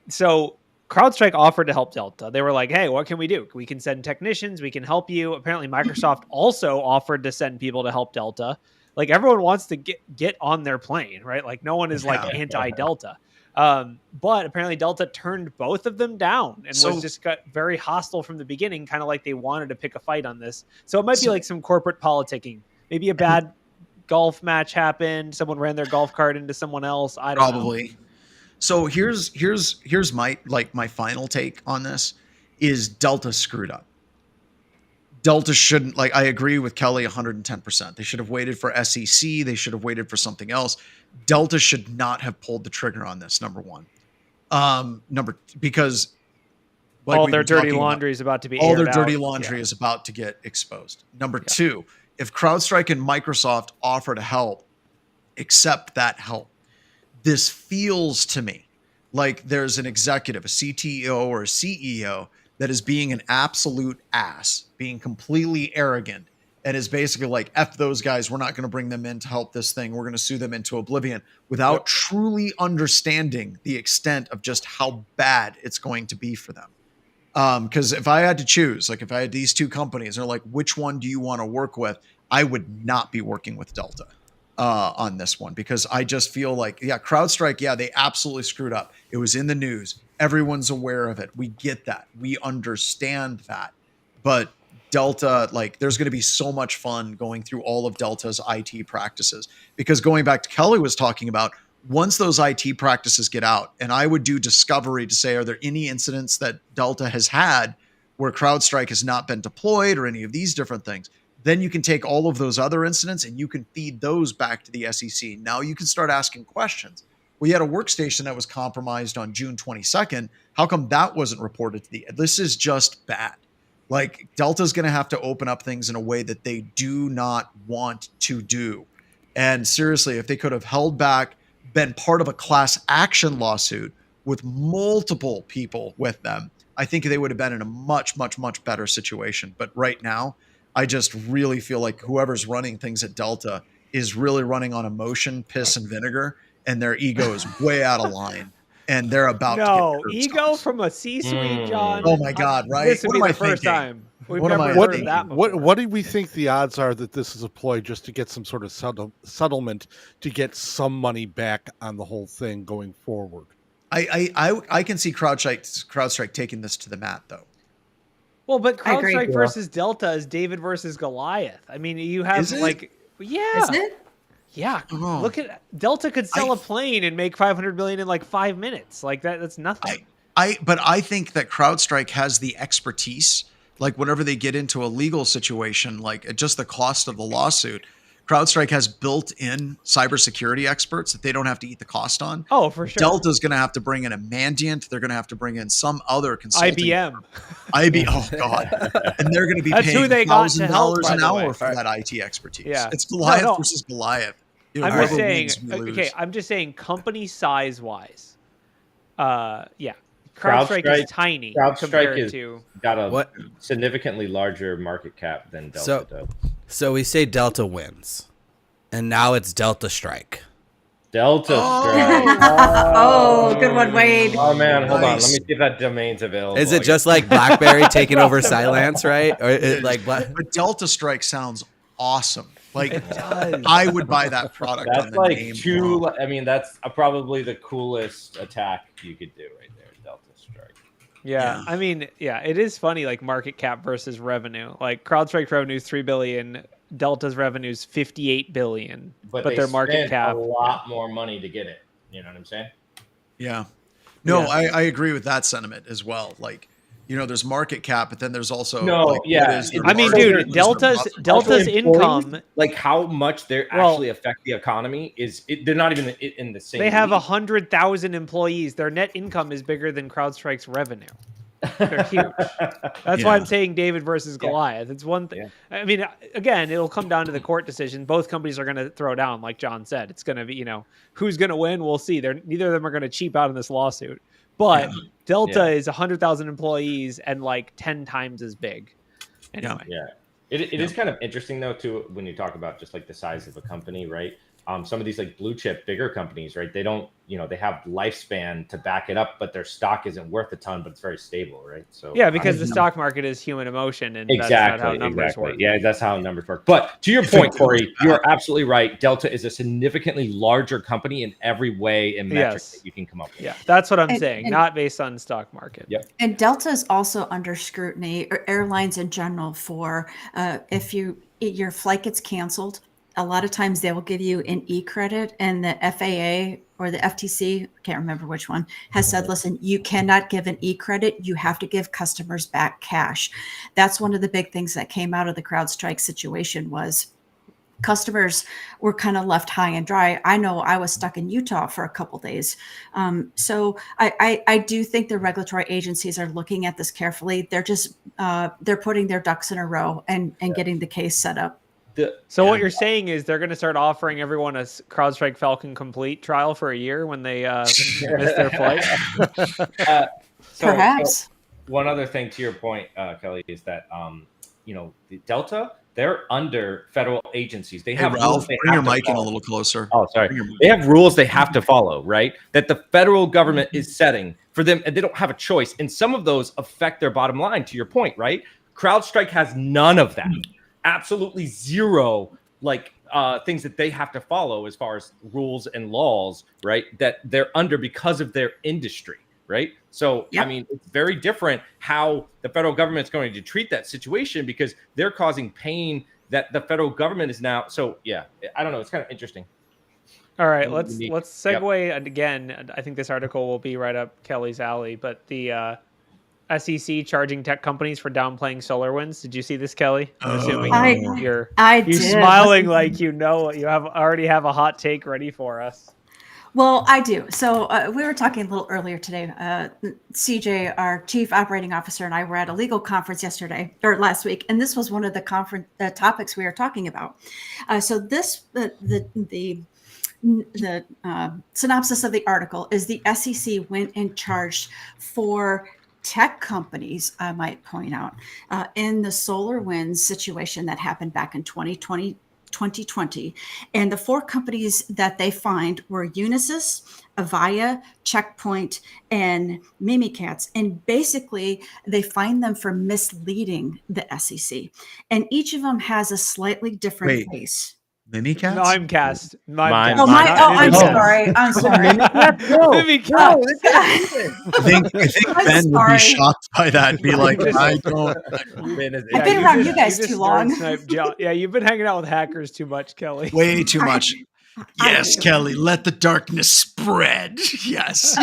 so CrowdStrike offered to help Delta. They were like, hey, what can we do? We can send technicians. We can help you. Apparently Microsoft also offered to send people to help Delta. Like, everyone wants to get on their plane, right? Like, no one is like anti-Delta. But apparently Delta turned both of them down and was just got very hostile from the beginning, kind of like they wanted to pick a fight on this. So it might be like some corporate politicking. Maybe a bad golf match happened. Someone ran their golf cart into someone else. I don't know. So here's my final take on this is Delta screwed up. Delta shouldn't, like, I agree with Kelly 110%. They should have waited for SEC. They should have waited for something else. Delta should not have pulled the trigger on this, number one. Because all their dirty laundry is about to be all their dirty laundry is about to get exposed. Number two, if CrowdStrike and Microsoft offer to help, accept that help. This feels to me like there's an executive, a CTO or a CEO, that is being an absolute ass, being completely arrogant, and is basically like, F those guys, we're not going to bring them in to help this thing. We're going to sue them into oblivion, without truly understanding the extent of just how bad it's going to be for them. Because if I had to choose, like if I had these two companies, they're like, which one do you want to work with? I would not be working with Delta on this one, because I just feel like, CrowdStrike, they absolutely screwed up. It was in the news. Everyone's aware of it. We get that. We understand that. But Delta, like, there's going to be so much fun going through all of Delta's IT practices, because going back to Kelly was talking about, once those IT practices get out, and I would do discovery to say, are there any incidents that Delta has had where CrowdStrike has not been deployed, or any of these different things? Then you can take all of those other incidents and you can feed those back to the SEC. Now you can start asking questions. We had a workstation that was compromised on June 22nd. How come that wasn't reported to this is just bad. Like, Delta's going to have to open up things in a way that they do not want to do. And seriously, if they could have held back, been part of a class action lawsuit with multiple people with them, I think they would have been in a much, much, much better situation. But right now, I just really feel like whoever's running things at Delta is really running on emotion, piss, and vinegar, and their ego is way out of line, and they're about to get ego from a C-suite, John. Oh my God! Right? This would be the first time we've never heard of that before. What do we think the odds are that this is a ploy just to get some sort of settlement to get some money back on the whole thing going forward? I can see CrowdStrike taking this to the mat, though. Well, but CrowdStrike versus Delta is David versus Goliath. I mean, you have Is it? Yeah. Oh. Look at Delta could sell a plane and make $500 million in like 5 minutes. Like that's nothing. But I think that CrowdStrike has the expertise. Like, whenever they get into a legal situation, like just the cost of the lawsuit, CrowdStrike has built-in cybersecurity experts that they don't have to eat the cost on. Oh, for sure. Delta's going to have to bring in a Mandiant. They're going to have to bring in some other consulting. IBM. Oh God. And they're going to be paying $1,000 an hour for that IT expertise. Yeah. It's Goliath versus Goliath. I'm just saying. Okay, I'm just saying, company size wise. CrowdStrike is tiny compared to got a significantly larger market cap than Delta does. So we say Delta wins, and now it's Delta Strike. Delta Strike. Oh, good one, Wade. Oh man, hold on. Let me see if that domain's available. Is it just like BlackBerry taking over Cylance, right? Or but Delta Strike sounds awesome. Like, I would buy that product. That's on the like name two. wrong. I mean, that's probably the coolest attack you could do right there, Delta Strike. Yeah, I mean, it is funny, like market cap versus revenue. Like CrowdStrike revenue is $3 billion, Delta's revenue is $58 billion, but their market cap a lot more money to get it. You know what I'm saying? Yeah. No, I agree with that sentiment as well. Like, There's market cap, but then there's also No, like, yeah. what is their I mean, margin, dude, what is their Delta's profit? Delta's Also employees, income. like how much they actually affect the economy they're not even in the same. They have league. 100,000 employees. Their net income is bigger than CrowdStrike's revenue. They're huge. That's why I'm saying David versus Goliath. It's one thing. Yeah. I mean, again, it'll come down to the court decision. Both companies are going to throw down, like John said. It's going to be, who's going to win? We'll see. Neither of them are going to cheap out in this lawsuit. But Delta is 100,000 employees and like 10 times as big. Anyway. Yeah. It is kind of interesting though too when you talk about just like the size of a company, right? Some of these like blue chip bigger companies, right? They don't, they have lifespan to back it up, but their stock isn't worth a ton, but it's very stable, right? So yeah, because the stock market is human emotion, and exactly, that's not how numbers work. Yeah, that's how numbers work. But to your point, Corey, you are absolutely right. Delta is a significantly larger company in every way and metric that you can come up with. Yeah, that's what I'm saying. Not based on stock market. Yep. And Delta is also under scrutiny, or airlines in general, for if your flight gets canceled. A lot of times they will give you an e-credit, and the FAA or the FTC, can't remember which one, has said, listen, you cannot give an e-credit. You have to give customers back cash. That's one of the big things that came out of the CrowdStrike situation was customers were kind of left high and dry. I know I was stuck in Utah for a couple days. So I do think the regulatory agencies are looking at this carefully. They're just, they're putting their ducks in a row and getting the case set up. So what you're saying is they're going to start offering everyone a CrowdStrike Falcon Complete trial for a year when they miss their flight? Perhaps. So one other thing to your point, Kelly, is that, the Delta, they're under federal agencies. They have Ralph, bring your mic in a little closer. Oh, sorry. They have rules they have to follow, right? That the federal government is setting for them, and they don't have a choice. And some of those affect their bottom line, to your point, right? CrowdStrike has none of that. Absolutely zero things that they have to follow as far as rules and laws, right? That they're under because of their industry, right? So, I mean, it's very different how the federal government is going to treat that situation because they're causing pain that the federal government is now. So, yeah, I don't know. It's kind of interesting. All right, let's segue again. I think this article will be right up Kelly's alley, but the SEC charging tech companies for downplaying SolarWinds. Did you see this, Kelly? I'm assuming you're smiling like you already have a hot take ready for us. Well, I do. So we were talking a little earlier today. CJ, our chief operating officer, and I were at a legal conference last week, and this was one of the topics we were talking about. So this the synopsis of the article is the SEC went and charged for tech companies, I might point out, in the SolarWinds situation that happened back in 2020. And the four companies that they fined were Unisys, Avaya, Checkpoint, and Mimikatz. And basically, they fined them for misleading the SEC. And each of them has a slightly different case. Mimikatz? Mimecast. I'm sorry. Mimikatz. I think Ben would be shocked by that and be like, I don't. I've been around you guys too long. Yeah, you've been hanging out with hackers too much, Kelly. Way too much. Yes, Kelly, let the darkness spread. Yes.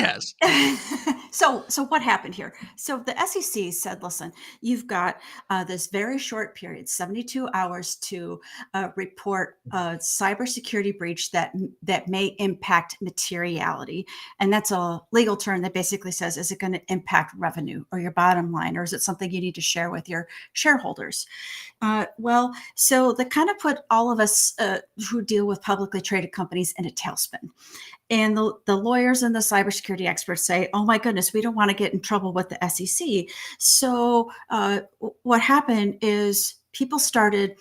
So what happened here? So the SEC said, listen, you've got this very short period, 72 hours to report a cybersecurity breach that may impact materiality. And that's a legal term that basically says, is it going to impact revenue or your bottom line, or is it something you need to share with your shareholders? So that kind of put all of us who deal with publicly traded companies in a tailspin. And the lawyers and the cybersecurity experts say, oh my goodness, we don't want to get in trouble with the SEC. So what happened is people started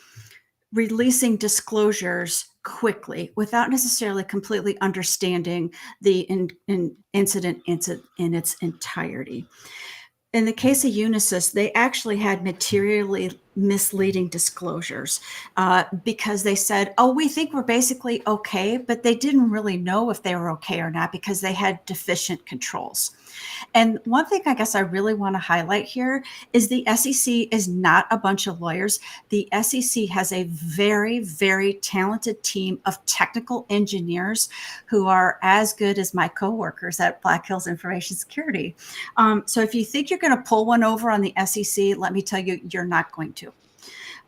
releasing disclosures quickly without necessarily completely understanding the incident in its entirety. In the case of Unisys, they actually had materially misleading disclosures because they said, oh, we think we're basically okay, but they didn't really know if they were okay or not because they had deficient controls. And one thing I guess I really want to highlight here is the SEC is not a bunch of lawyers. The SEC has a very, very talented team of technical engineers who are as good as my coworkers at Black Hills Information Security. So if you think you're going to pull one over on the SEC, let me tell you, you're not going to.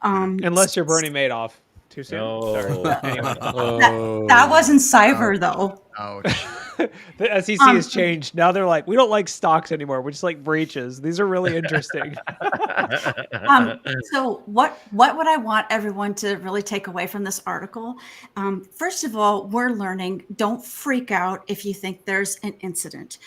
Unless you're Bernie Madoff. Too soon. Sorry. Anyway. That wasn't cyber, though. Ouch. The SEC has changed. Now they're like, we don't like stocks anymore. We just like breaches. These are really interesting. So what would I want everyone to really take away from this article? First of all, we're learning. Don't freak out if you think there's an incident.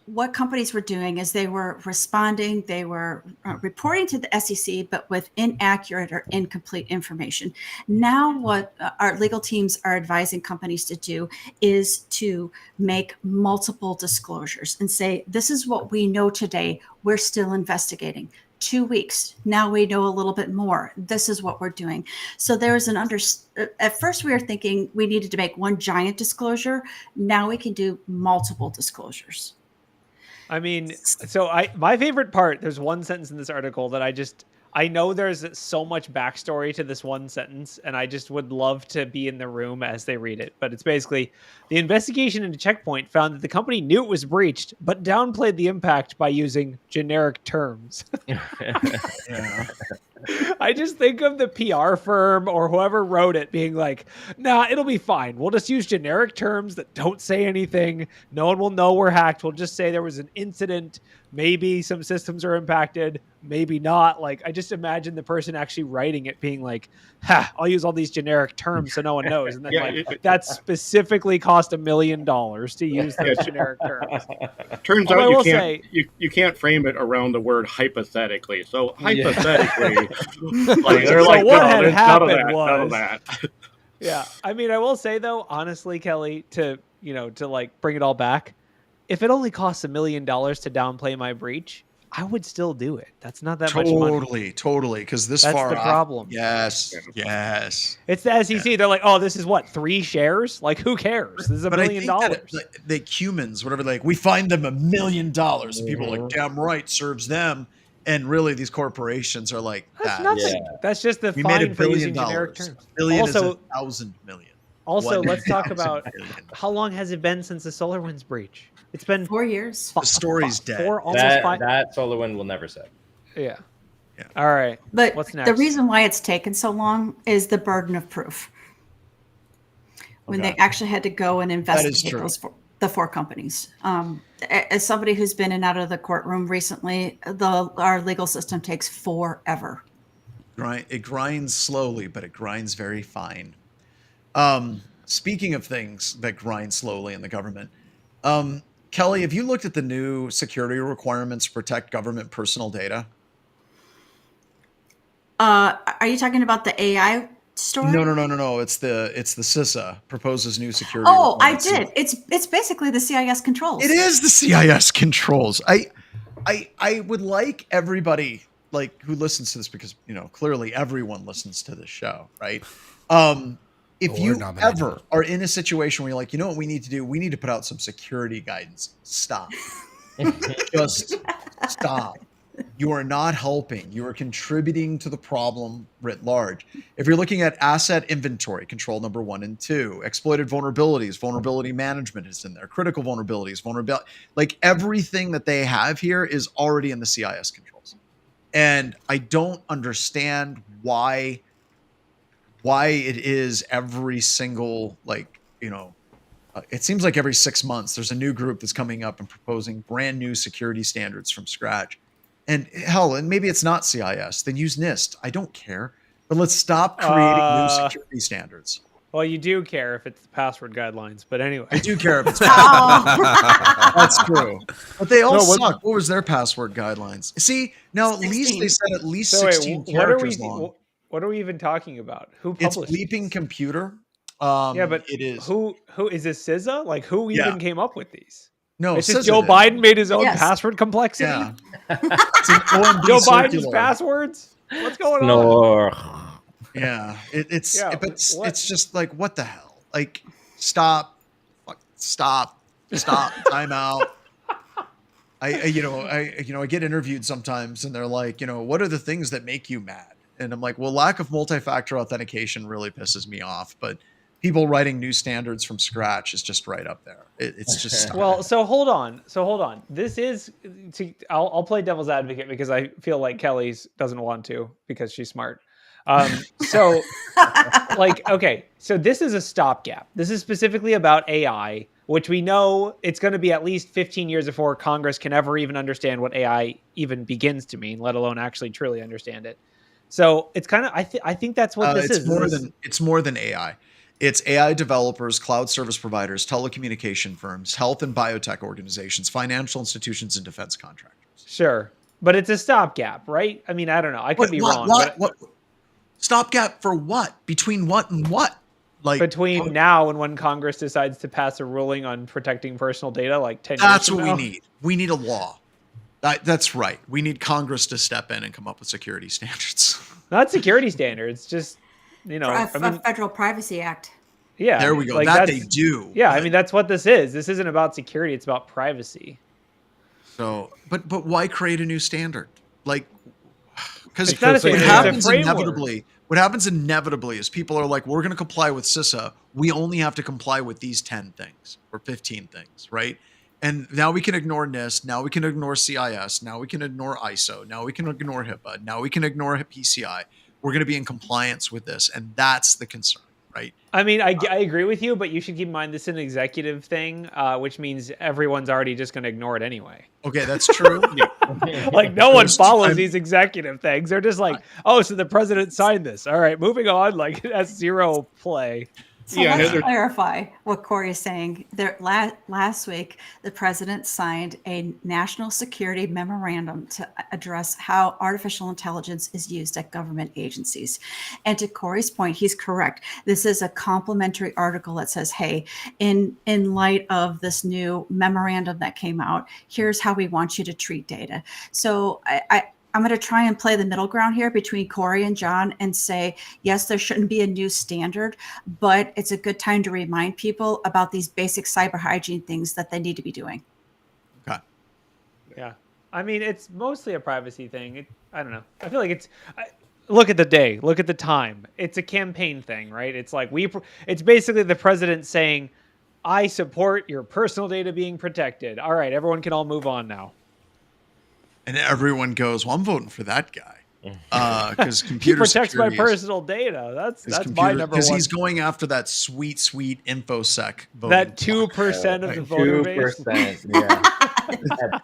What companies were doing is they were responding, they were reporting to the SEC, but with inaccurate or incomplete information. Now, what our legal teams are advising companies to do is to make multiple disclosures and say, this is what we know today. We're still investigating. 2 weeks. Now we know a little bit more. This is what we're doing. So there's at first we were thinking we needed to make one giant disclosure. Now we can do multiple disclosures. I mean, so my favorite part, there's one sentence in this article that I know there's so much backstory to this one sentence, and I just would love to be in the room as they read it. But it's basically, the investigation into Checkpoint found that the company knew it was breached, but downplayed the impact by using generic terms. Yeah. I just think of the PR firm or whoever wrote it being like, nah, it'll be fine. We'll just use generic terms that don't say anything. No one will know we're hacked. We'll just say there was an incident. Maybe some systems are impacted, maybe not. Like, I just imagine the person actually writing it being like, I'll use all these generic terms so no one knows. And then that specifically cost $1 million to use those generic terms. Turns out you can't frame it around the word hypothetically. So hypothetically, like they're so like, what no, had there's happened none of that. Yeah, I mean, I will say though, honestly, Kelly, to like bring it all back, if it only costs $1 million to downplay my breach, I would still do it. That's not that much money. Totally. Because that's the problem. Yes. It's the SEC. Yeah. They're like, oh, this is what, 3 shares? Like, who cares? This is $1 million. The humans, whatever, like, we find them $1 million. And people are like, damn right, serves them. And really, these corporations are like, that's nothing. Yeah. That's just the fine for using generic terms. Billion also, is 1,000 million. Also, let's talk about how long has it been since the SolarWinds breach? It's been 4 years. The story's dead. That SolarWinds will never say. Yeah. All right. But what's next? The reason why it's taken so long is the burden of proof. When they actually had to go and investigate the 4 companies. As somebody who's been in and out of the courtroom recently, our legal system takes forever. It grinds slowly, but it grinds very fine. Speaking of things that grind slowly in the government, Kelly, have you looked at the new security requirements to protect government personal data? Are you talking about the AI story? No. It's the CISA proposes new security. Oh, I did. It's basically the CIS controls. It is the CIS controls. I would like everybody like who listens to this, because clearly everyone listens to this show, right? If you ever are in a situation where you're like, you know what we need to do? We need to put out some security guidance. Stop. Just stop. You are not helping. You are contributing to the problem writ large. If you're looking at asset inventory, control number 1 and 2, exploited vulnerabilities, vulnerability management is in there, critical vulnerabilities, vulnerability, like everything that they have here is already in the CIS controls. And I don't understand why it is every single, it seems like every 6 months there's a new group that's coming up and proposing brand new security standards from scratch. And hell, and maybe it's not CIS, then use NIST. I don't care. But let's stop creating new security standards. Well, you do care if it's the password guidelines, but anyway. I do care if it's That's true. But they all suck. What was their password guidelines? See, now 16. At least they said at least 16 characters long. What are we even talking about? Who published It's Leaping Computer. But it is. Who is this CISA? Like, who even came up with these? No, it's just Joe Biden made his own password complexity. Yeah. Joe Biden's passwords. What's going on? Yeah, it's just like, what the hell? Like, stop, time out. I get interviewed sometimes and they're like, what are the things that make you mad? And I'm like, well, lack of multi-factor authentication really pisses me off, but people writing new standards from scratch is just right up there. It's just Well, so hold on. This is I'll play devil's advocate because I feel like Kelly's doesn't want to because she's smart. So this is a stopgap. This is specifically about AI, which we know it's going to be at least 15 years before Congress can ever even understand what AI even begins to mean, let alone actually truly understand it. So it's kind of I think that's what this is. It's more than AI. It's AI developers, cloud service providers, telecommunication firms, health and biotech organizations, financial institutions, and defense contractors. Sure, but it's a stopgap, right? I mean, I don't know. I could be wrong. What? Stopgap for what? Between what and what? Like between now and when Congress decides to pass a ruling on protecting personal data, like 10 years That's from what now? we need. We need a law. That's right. We need Congress to step in and come up with security standards. Not security standards, just Federal Privacy Act. Yeah, there we go. That they do. Yeah, I mean that's what this is. This isn't about security; it's about privacy. So, but why create a new standard? Like, because what happens inevitably is people are like, we're going to comply with CISA. We only have to comply with these 10 things or 15 things, right? And now we can ignore NIST. Now we can ignore CIS. Now we can ignore ISO. Now we can ignore HIPAA. Now we can ignore PCI. We're going to be in compliance with this. And that's the concern, right? I mean, I agree with you, but you should keep in mind this is an executive thing, which means everyone's already just going to ignore it anyway. Okay, that's true. Like no one follows these executive things. They're just like, oh, so the president signed this. All right, moving on. Like that's zero play. So let's clarify what Corey is saying. Last week, the president signed a national security memorandum to address how artificial intelligence is used at government agencies. And to Corey's point, he's correct. This is a complimentary article that says, hey, in light of this new memorandum that came out, here's how we want you to treat data. So I'm going to try and play the middle ground here between Corey and John and say, yes, there shouldn't be a new standard, but it's a good time to remind people about these basic cyber hygiene things that they need to be doing. Okay. Yeah. I mean, it's mostly a privacy thing. I don't know. I feel like look at the day, look at the time. It's a campaign thing, right? It's like it's basically the president saying, I support your personal data being protected. All right, everyone can all move on now. And everyone goes, well, I'm voting for that guy because computer he protects my personal data. That's my number one. Because he's going after that sweet infosec voting. That 2% of the voter base. 2%, yeah.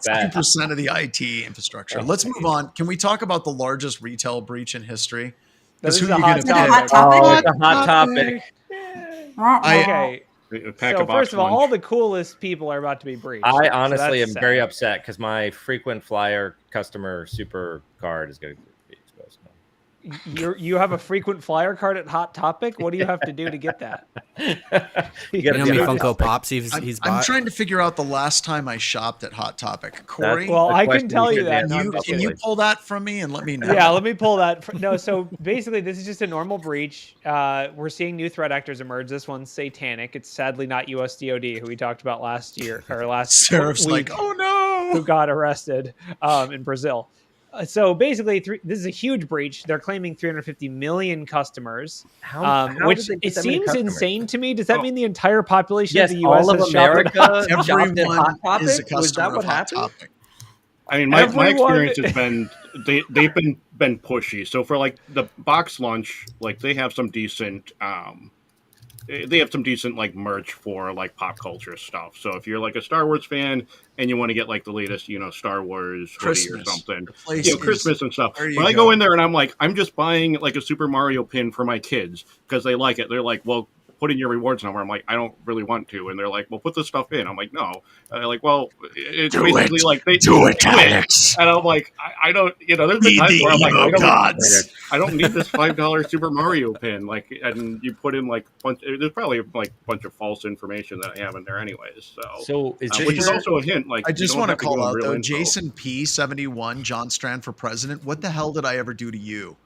That's 2% of the IT infrastructure. Let's move on. Can we talk about the largest retail breach in history? This is a hot topic. Oh, it's a hot topic. Okay. So first of all the coolest people are about to be breached. I honestly am sad. very upset because my frequent flyer customer super card is going to be exposed. You have a frequent flyer card at Hot Topic? What do you have to do to get that? You know how many Funko Pops he's bought? I'm trying to figure out the last time I shopped at Hot Topic. Corey? Well, I can tell you that. Can you pull that from me and let me know? Yeah, let me pull that. No, so basically this is just a normal breach. We're seeing new threat actors emerge. This one's satanic. It's sadly not US DOD, who we talked about last Seraph's week, like, oh no! who got arrested in Brazil. So basically, this is a huge breach. They're claiming 350 million customers, which it seems insane to me. Does that mean the entire population of the U.S. all of has America Everyone Hot Topic? is a customer Was that what of Hot happened? Topic. I mean, my experience has been they've been pushy. So for like the box launch, like they have some decent like merch for like pop culture stuff. So if you're like a Star Wars fan and you want to get like the latest, Star Wars hoodie or something, Christmas and stuff. When I go in there and I'm like, I'm just buying like a Super Mario pin for my kids because they like it. They're like, well, put in your rewards number. I'm like, I don't really want to. And they're like, well, put this stuff in. I'm like, no. And they're like, well, it's basically like they do it, Alex. And I'm like, I don't, there's been times where I'm like, I don't need this $5 Super Mario pin. Like, and you put in like there's probably like a bunch of false information that I have in there anyways. So is which is also a hint. Like, I just want to call out though, Jason P71, John Strand for president. What the hell did I ever do to you?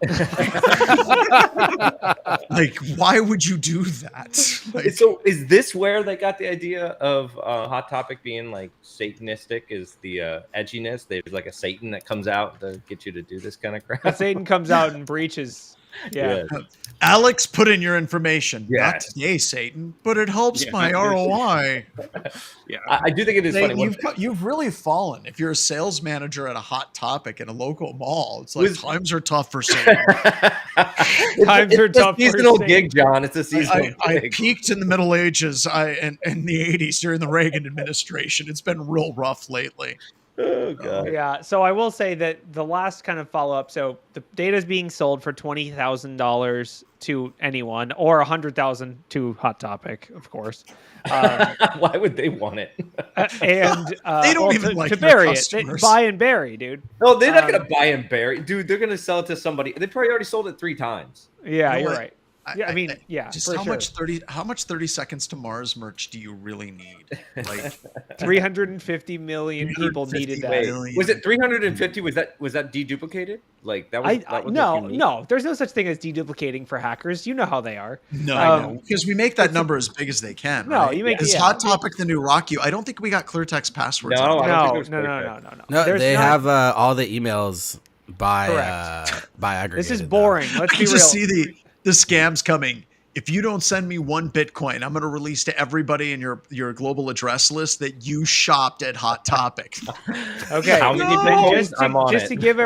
Like, why would you do that? that? Like, So is this where they got the idea of Hot Topic being like satanistic? Is the edginess? There's like a Satan that comes out to get you to do this kind of crap. But Satan comes out and breaches. Yeah. Yeah. Alex, put in your information. Not Yes. today, Satan, but it helps Yeah. my ROI. Yeah. I do think it is funny. You've really fallen. If you're a sales manager at a Hot Topic in a local mall, it's like Was- times are tough for Satan. Times are tough for It's a seasonal Satan. gig, John. It's a seasonal I gig. peaked in the Middle Ages and the 80s during the Reagan administration. It's been real rough lately. Oh god. Yeah. So I will say that the last kind of follow up. So the data is being sold for $20,000 to anyone, or $100,000 to Hot Topic, of course. Why would they want it? And They don't even like to their bury it. customers. Buy and bury, dude. No, they're not Um, gonna buy and bury, dude. They're gonna sell it to somebody. They probably already sold it 3 times. Yeah, You know you're what? right. Yeah, I mean, yeah, Just for how sure. much 30 seconds to Mars merch do you really need? Like 350 million people 350 needed that. Wait, Million. was it 350? Was that deduplicated? Like that was that was no, unique? no. There's no such thing as deduplicating for hackers. You know how they are. No, Um, because we make that number as big as they can. No, right? you make- Is yeah. Hot Topic the new Rock You? I don't think we got clear text passwords. No, on I it. don't think No, there's no, clear no, text. no. No, There's they not- have all the emails by aggregated. This is though. boring. Let's I be can real. just see the scams coming. If you don't send me 1 Bitcoin, I'm going to release to everybody in your global address list that you shopped at Hot Topic. Okay. How many And Bitcoins? I'm on just it. to give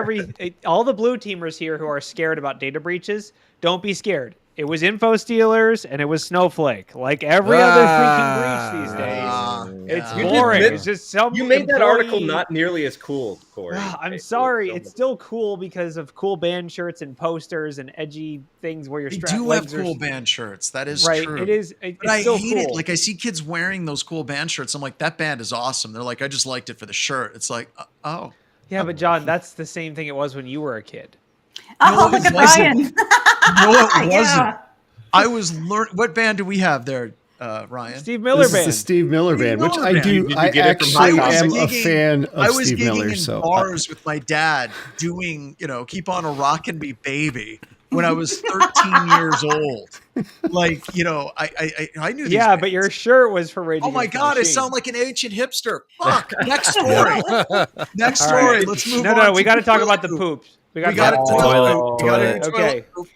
all the blue teamers here who are scared about data breaches, don't be scared. It was Infostealers and it was Snowflake, like every other freaking breach these days. It's Yeah. boring. You It's just some. You made that article employee- not nearly as cool, Corey. I'm sorry. It's still cool because of cool band shirts and posters and edgy things where your They strap do have legs are cool band shirts. That is right. true. It is. But It's I still hate cool. it. Like I see kids wearing those cool band shirts. I'm like, that band is awesome. They're like, I just liked it for the shirt. It's like, oh. Yeah, but John, that's the same thing it was when you were a kid. Oh, No, look it at wasn't. Ryan. No, it wasn't. Yeah. I was learning. What band do we have there, Ryan? Steve Miller This Band. is the Steve Miller Steve Band, which Miller I Band. do. Did you I get it from actually Hot am Topic? a fan I of was Steve gigging Miller. in So bars with my dad doing, keep on a rockin' me baby when I was 13 years old. Like, I knew these Yeah, but your bands. shirt was for Rage Oh my Against the God, I Machine. sound like an ancient hipster. Fuck. Next story. Next All story. right. Let's move No, on. we got to talk toilet about the poop. poops. We got to Toilet. We gotta do Okay. toilet poop.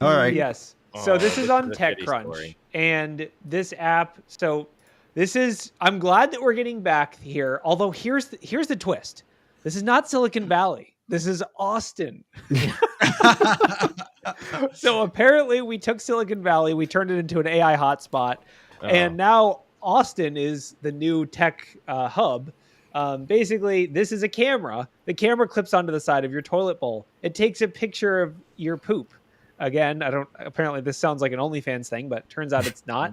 all right. Yes. Oh, So this is this on is a shitty TechCrunch, story. and this app. So this is. I'm glad that we're getting back here. Although here's the twist. This is not Silicon Valley. This is Austin. So apparently we took Silicon Valley, we turned it into an AI hotspot, and now Austin is the new tech hub. Basically, this is a camera. The camera clips onto the side of your toilet bowl. It takes a picture of your poop. Again, apparently this sounds like an OnlyFans thing, but turns out it's not.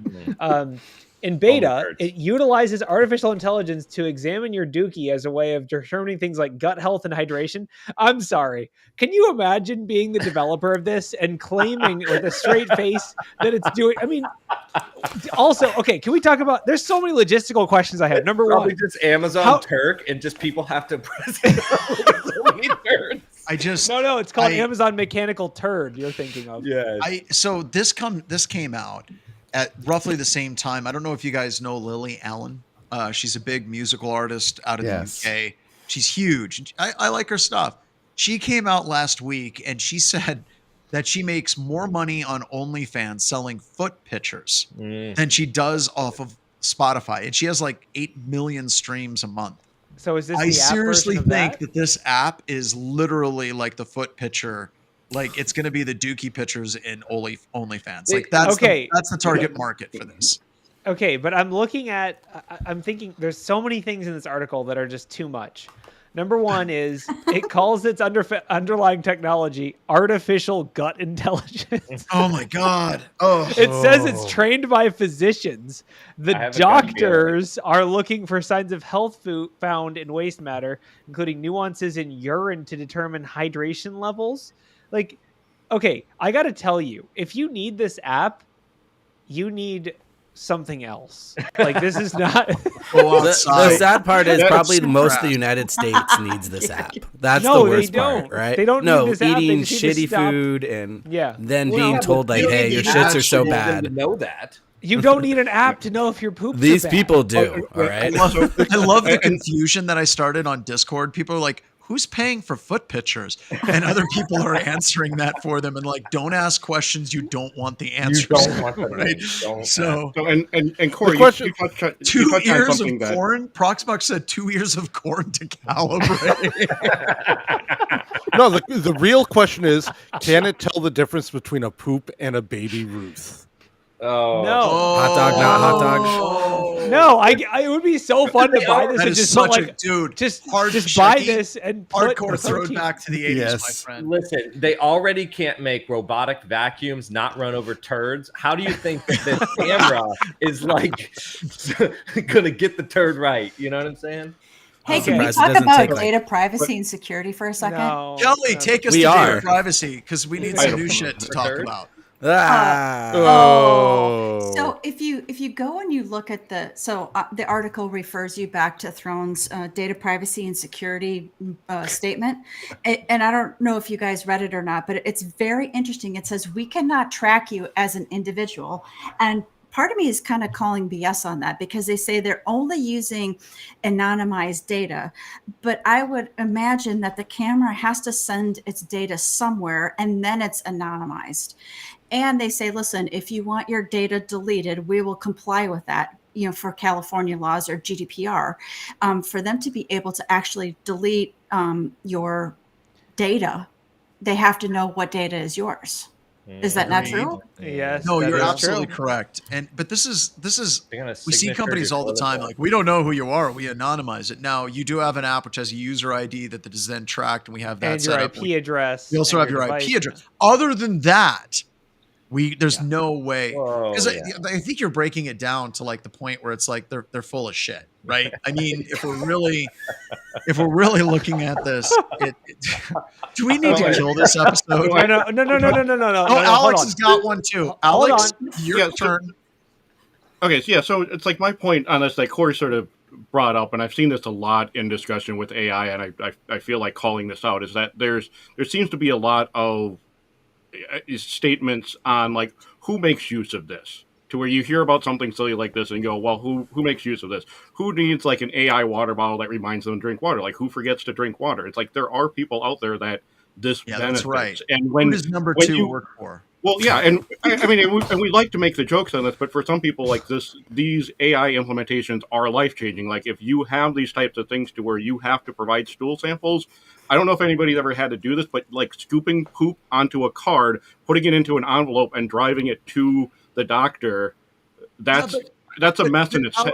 In beta, it utilizes artificial intelligence to examine your dookie as a way of determining things like gut health and hydration. I'm sorry. Can you imagine being the developer of this and claiming with a straight face that it's doing? I mean, also, okay, can we talk about, there's so many logistical questions I have. Number Probably one, just Amazon Turk, and just people have to press it. So many turds. I just no, it's called I- Amazon Mechanical Turd you're thinking of. Yeah. so this came out at roughly the same time. I don't know if you guys know Lily Allen. She's a big musical artist out of Yes. the UK. She's huge. I like her stuff. She came out last week and she said that she makes more money on OnlyFans selling foot pictures than she does off of Spotify. And she has like 8 million streams a month. So is this I the app seriously version of think that? that this app is literally like the foot picture. Like it's going to be the dookie pictures in OnlyFans. Like that's Okay. that's the target market for this. Okay, but I'm looking at, I'm thinking there's so many things in this article that are just too much. Number one is it calls its underlying technology artificial gut intelligence. Oh my God. Oh, It says it's trained by physicians. The I have a gut doctors are looking for signs of health found in waste matter, including nuances in urine to determine hydration levels. Like, okay, I got to tell you, if you need this app, you need something else. Like this is not. Go The outside. sad part is That's probably most of crap. the United States needs this app. That's No, the they worst part, don't. right? They don't no, need this app. They eating just need to shitty stop- food and Yeah. then Well, being yeah, told but like, you "Hey, need your the shits app are so for them to bad." know that. You don't need an app to know if your poops These are bad. people do, all right? I love the confusion that I started on Discord. People are like, who's paying for foot pictures? And other people are answering that for them and like, don't ask questions you don't want the answers. You don't want them. Right? Don't. So So and Corey, The question- you touched on 2 ears of something that corn. Proxmox said 2 ears of corn to calibrate. No, the real question is, can it tell the difference between a poop and a baby Ruth? Oh No. Hot dog, not hot dog. Oh. No, it would be so fun to buy this That and is just put such a like dude. just hard buy checking, this and put hardcore protein. throwback to the 80s, my Yes. friend. Listen, they already can't make robotic vacuums not run over turds. How do you think that this camera is like gonna get the turd right? You know what I'm saying? Hey, Okay. can we Surprised it talk doesn't about take, like- data privacy and security for a second? No, Kelly, no. take us We to are. data privacy because we need I some don't new know. shit to talk about. Ah. Oh. So if you go and you look at the article refers you back to Throne's data privacy and security statement, and I don't know if you guys read it or not, but it's very interesting. It says we cannot track you as an individual, and part of me is kind of calling BS on that because they say they're only using anonymized data, but I would imagine that the camera has to send its data somewhere and then it's anonymized. And they say, listen, if you want your data deleted, we will comply with that, for California laws or GDPR. For them to be able to actually delete your data, they have to know what data is yours. Is that not Agreed. true? Yes. No, that you're is absolutely true. correct. But this is They're gonna we see signature companies your all the toilet time bowl. like we don't know who you are, we anonymize it. Now you do have an app which has a user ID that is then tracked, and we have that And set your up. IP address. We also and have your device. IP address. Other than that, there's Yeah. no way. Whoa, Because yeah. I think you're breaking it down to like the point where it's like they're full of shit, right? I mean, if we're really looking at this, do we need to kill this episode? No. Oh, Alex has got one too. Hold Alex, on. your Yeah, so- turn. Okay, so yeah, so it's like my point on this that Corey sort of brought up, and I've seen this a lot in discussion with AI, and I feel like calling this out, is that there seems to be a lot of statements on like who makes use of this, to where you hear about something silly like this and go, well, who makes use of this? Who needs like an AI water bottle that reminds them to drink water? Like who forgets to drink water? It's like there are people out there that this Yeah, benefits. that's right. And Who when does number when 2 you- work for? Well, yeah, and I mean, and we like to make the jokes on this, but for some people, like these AI implementations are life changing. Like if you have these types of things to where you have to provide stool samples, I don't know if anybody's ever had to do this, but like scooping poop onto a card, putting it into an envelope, and driving it to the doctor, that's a mess in itself.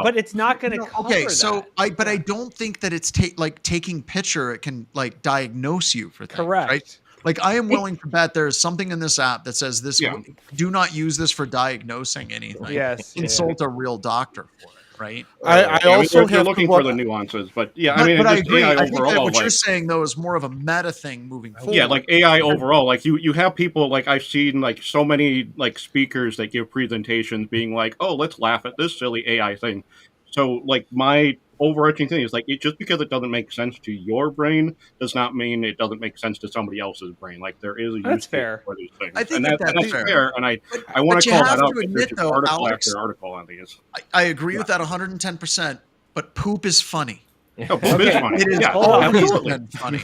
But it's not going to cover Okay, that. so I don't think that it's taking picture. It can like diagnose you for things, Correct. right? Like I am willing to bet there is something in this app that says this. Yeah. Do not use this for diagnosing anything. Yes. Consult a real doctor for it, right? I also you're have looking to for look- the nuances, but yeah, But, I mean, but I just agree. AI I think that overall, what you're like, saying though is more of a meta thing moving forward. yeah, like AI overall, like you have people like I've seen like so many like speakers that give presentations being like, oh, let's laugh at this silly AI thing. So like my overarching thing is like just because it doesn't make sense to your brain does not mean it doesn't make sense to somebody else's brain. Like there is a That's use case fair. for these things. I think and that's that's fair. fair. And I But want to you call have that to out. admit, There's though, article Alex, after article on these. I agree with that 110%. But poop is funny. No, poop is Okay. funny. It is Yeah, Hold on. always absolutely. been funny.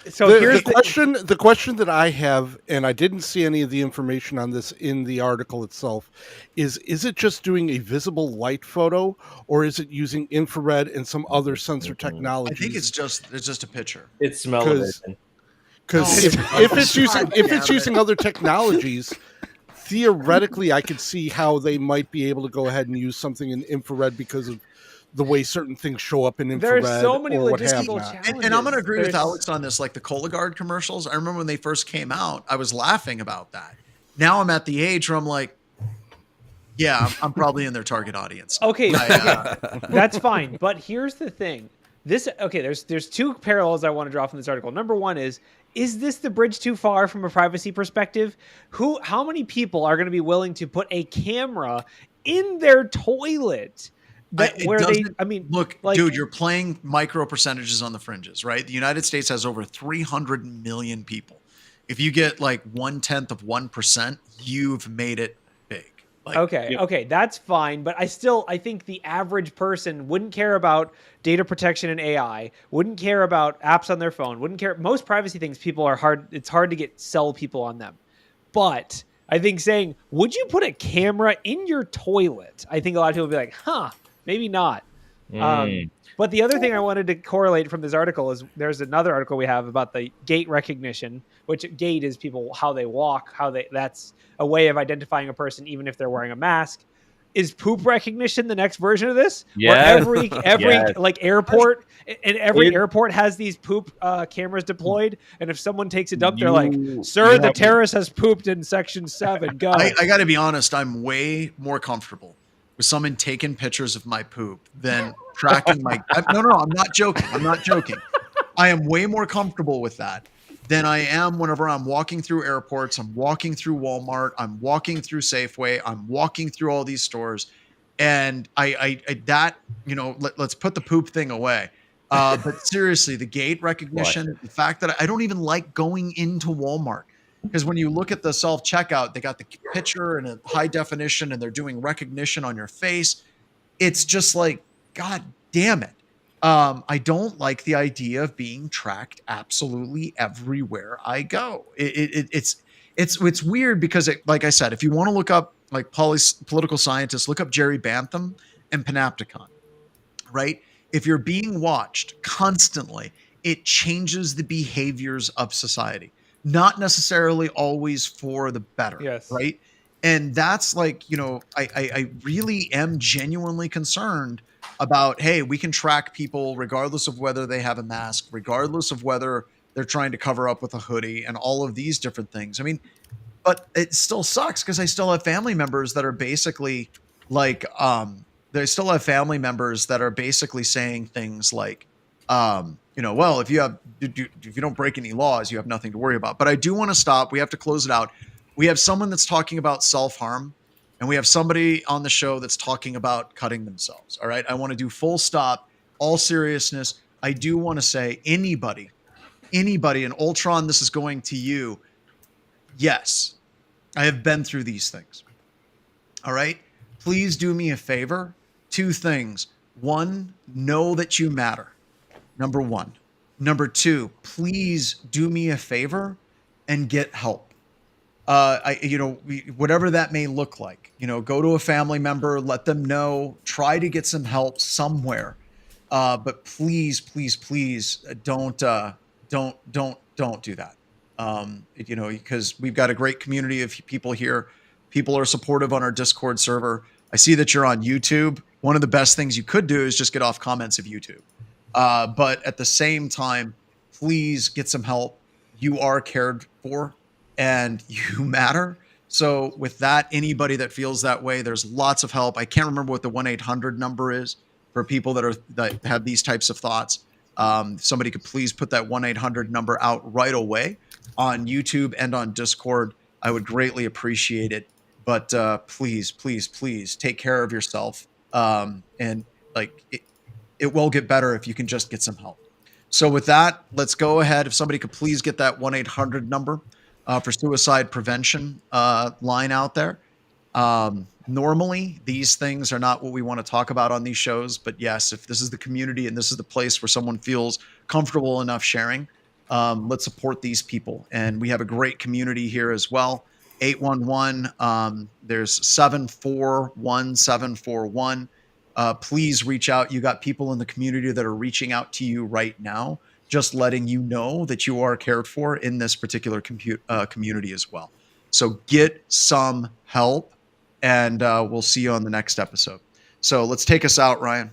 So here's the question that I have, and I didn't see any of the information on this in the article itself, is it just doing a visible light photo, or is it using infrared and some other sensor technology? I think it's just a picture. It's smell Because- vision. Because Oh, if it's using God damn using other technologies, theoretically, I could see how they might be able to go ahead and use something in infrared because of the way certain things show up in infrared. There's so many or what have logistical not. challenges. And I'm going to agree with There's- Alex on this. Like the Cologuard commercials, I remember when they first came out, I was laughing about that. Now I'm at the age where I'm like, yeah, I'm probably in their target audience. Okay, I, that's fine. But here's the thing. There's two parallels I want to draw from this article. Number one is this the bridge too far from a privacy perspective? How many people are going to be willing to put a camera in their toilet. Look, dude, you're playing micro percentages on the fringes, right? The United States has over 300 million people. If you get like 1/10 of 1%, you've made it big. Like, okay, that's fine. But I think the average person wouldn't care about data protection and AI, wouldn't care about apps on their phone, wouldn't care. Most privacy things, it's hard to sell people on them. But I think saying, would you put a camera in your toilet? I think a lot of people would be like, maybe not. But the other thing I wanted to correlate from this article is there's another article we have about the gait recognition, which gait is people, how they walk, that's a way of identifying a person, even if they're wearing a mask. Is poop recognition the next version of this? Yeah. Where every like airport, and every airport has these poop cameras deployed. And if someone takes a dump, they're like, sir, the terrorist has pooped in section 7. Go. I got to be honest. I'm way more comfortable with someone taking pictures of my poop than tracking my. No, I'm not joking. I am way more comfortable with that than I am whenever I'm walking through airports, I'm walking through Walmart, I'm walking through Safeway, I'm walking through all these stores. And let's put the poop thing away. But seriously, the gait recognition, the fact that I don't even like going into Walmart, because when you look at the self-checkout, they got the picture in a high definition and they're doing recognition on your face. It's just like, God damn it. I don't like the idea of being tracked absolutely everywhere I go. It's weird because, like I said, if you want to look up like political scientists, look up Jerry Bantham and Panopticon, right? If you're being watched constantly, it changes the behaviors of society, not necessarily always for the better, right? And that's like, I really am genuinely concerned about, hey, we can track people regardless of whether they have a mask, regardless of whether they're trying to cover up with a hoodie and all of these different things. I mean, but it still sucks because I still have family members that are basically like, they still have family members that are basically saying things like, well, if you don't break any laws, you have nothing to worry about. But I do want to stop. We have to close it out. We have someone that's talking about self-harm, and we have somebody on the show that's talking about cutting themselves. All right. I want to do full stop, all seriousness. I do want to say anybody, and Ultron, this is going to you. Yes, I have been through these things. All right. Please do me a favor. 2 things. 1, know that you matter. Number 1. Number 2, please do me a favor and get help. Whatever that may look like, go to a family member, let them know, try to get some help somewhere. But please, don't do that. Because we've got a great community of people here. People are supportive on our Discord server. I see that you're on YouTube. One of the best things you could do is just get off comments of YouTube. But at the same time, please get some help. You are cared for and you matter. So with that, anybody that feels that way, there's lots of help. I can't remember what the 1-800 number is for people that have these types of thoughts. Somebody could please put that 1-800 number out right away on YouTube and on Discord. I would greatly appreciate it. But please take care of yourself. And like it will get better if you can just get some help. So with that, let's go ahead. If somebody could please get that 1-800 number for suicide prevention line out there. Normally, these things are not what we want to talk about on these shows. But yes, if this is the community and this is the place where someone feels comfortable enough sharing, let's support these people. And we have a great community here as well. 811, there's 741-741. Please reach out. You got people in the community that are reaching out to you right now, just letting you know that you are cared for in this particular community as well. So get some help, and we'll see you on the next episode. So let's take us out, Ryan.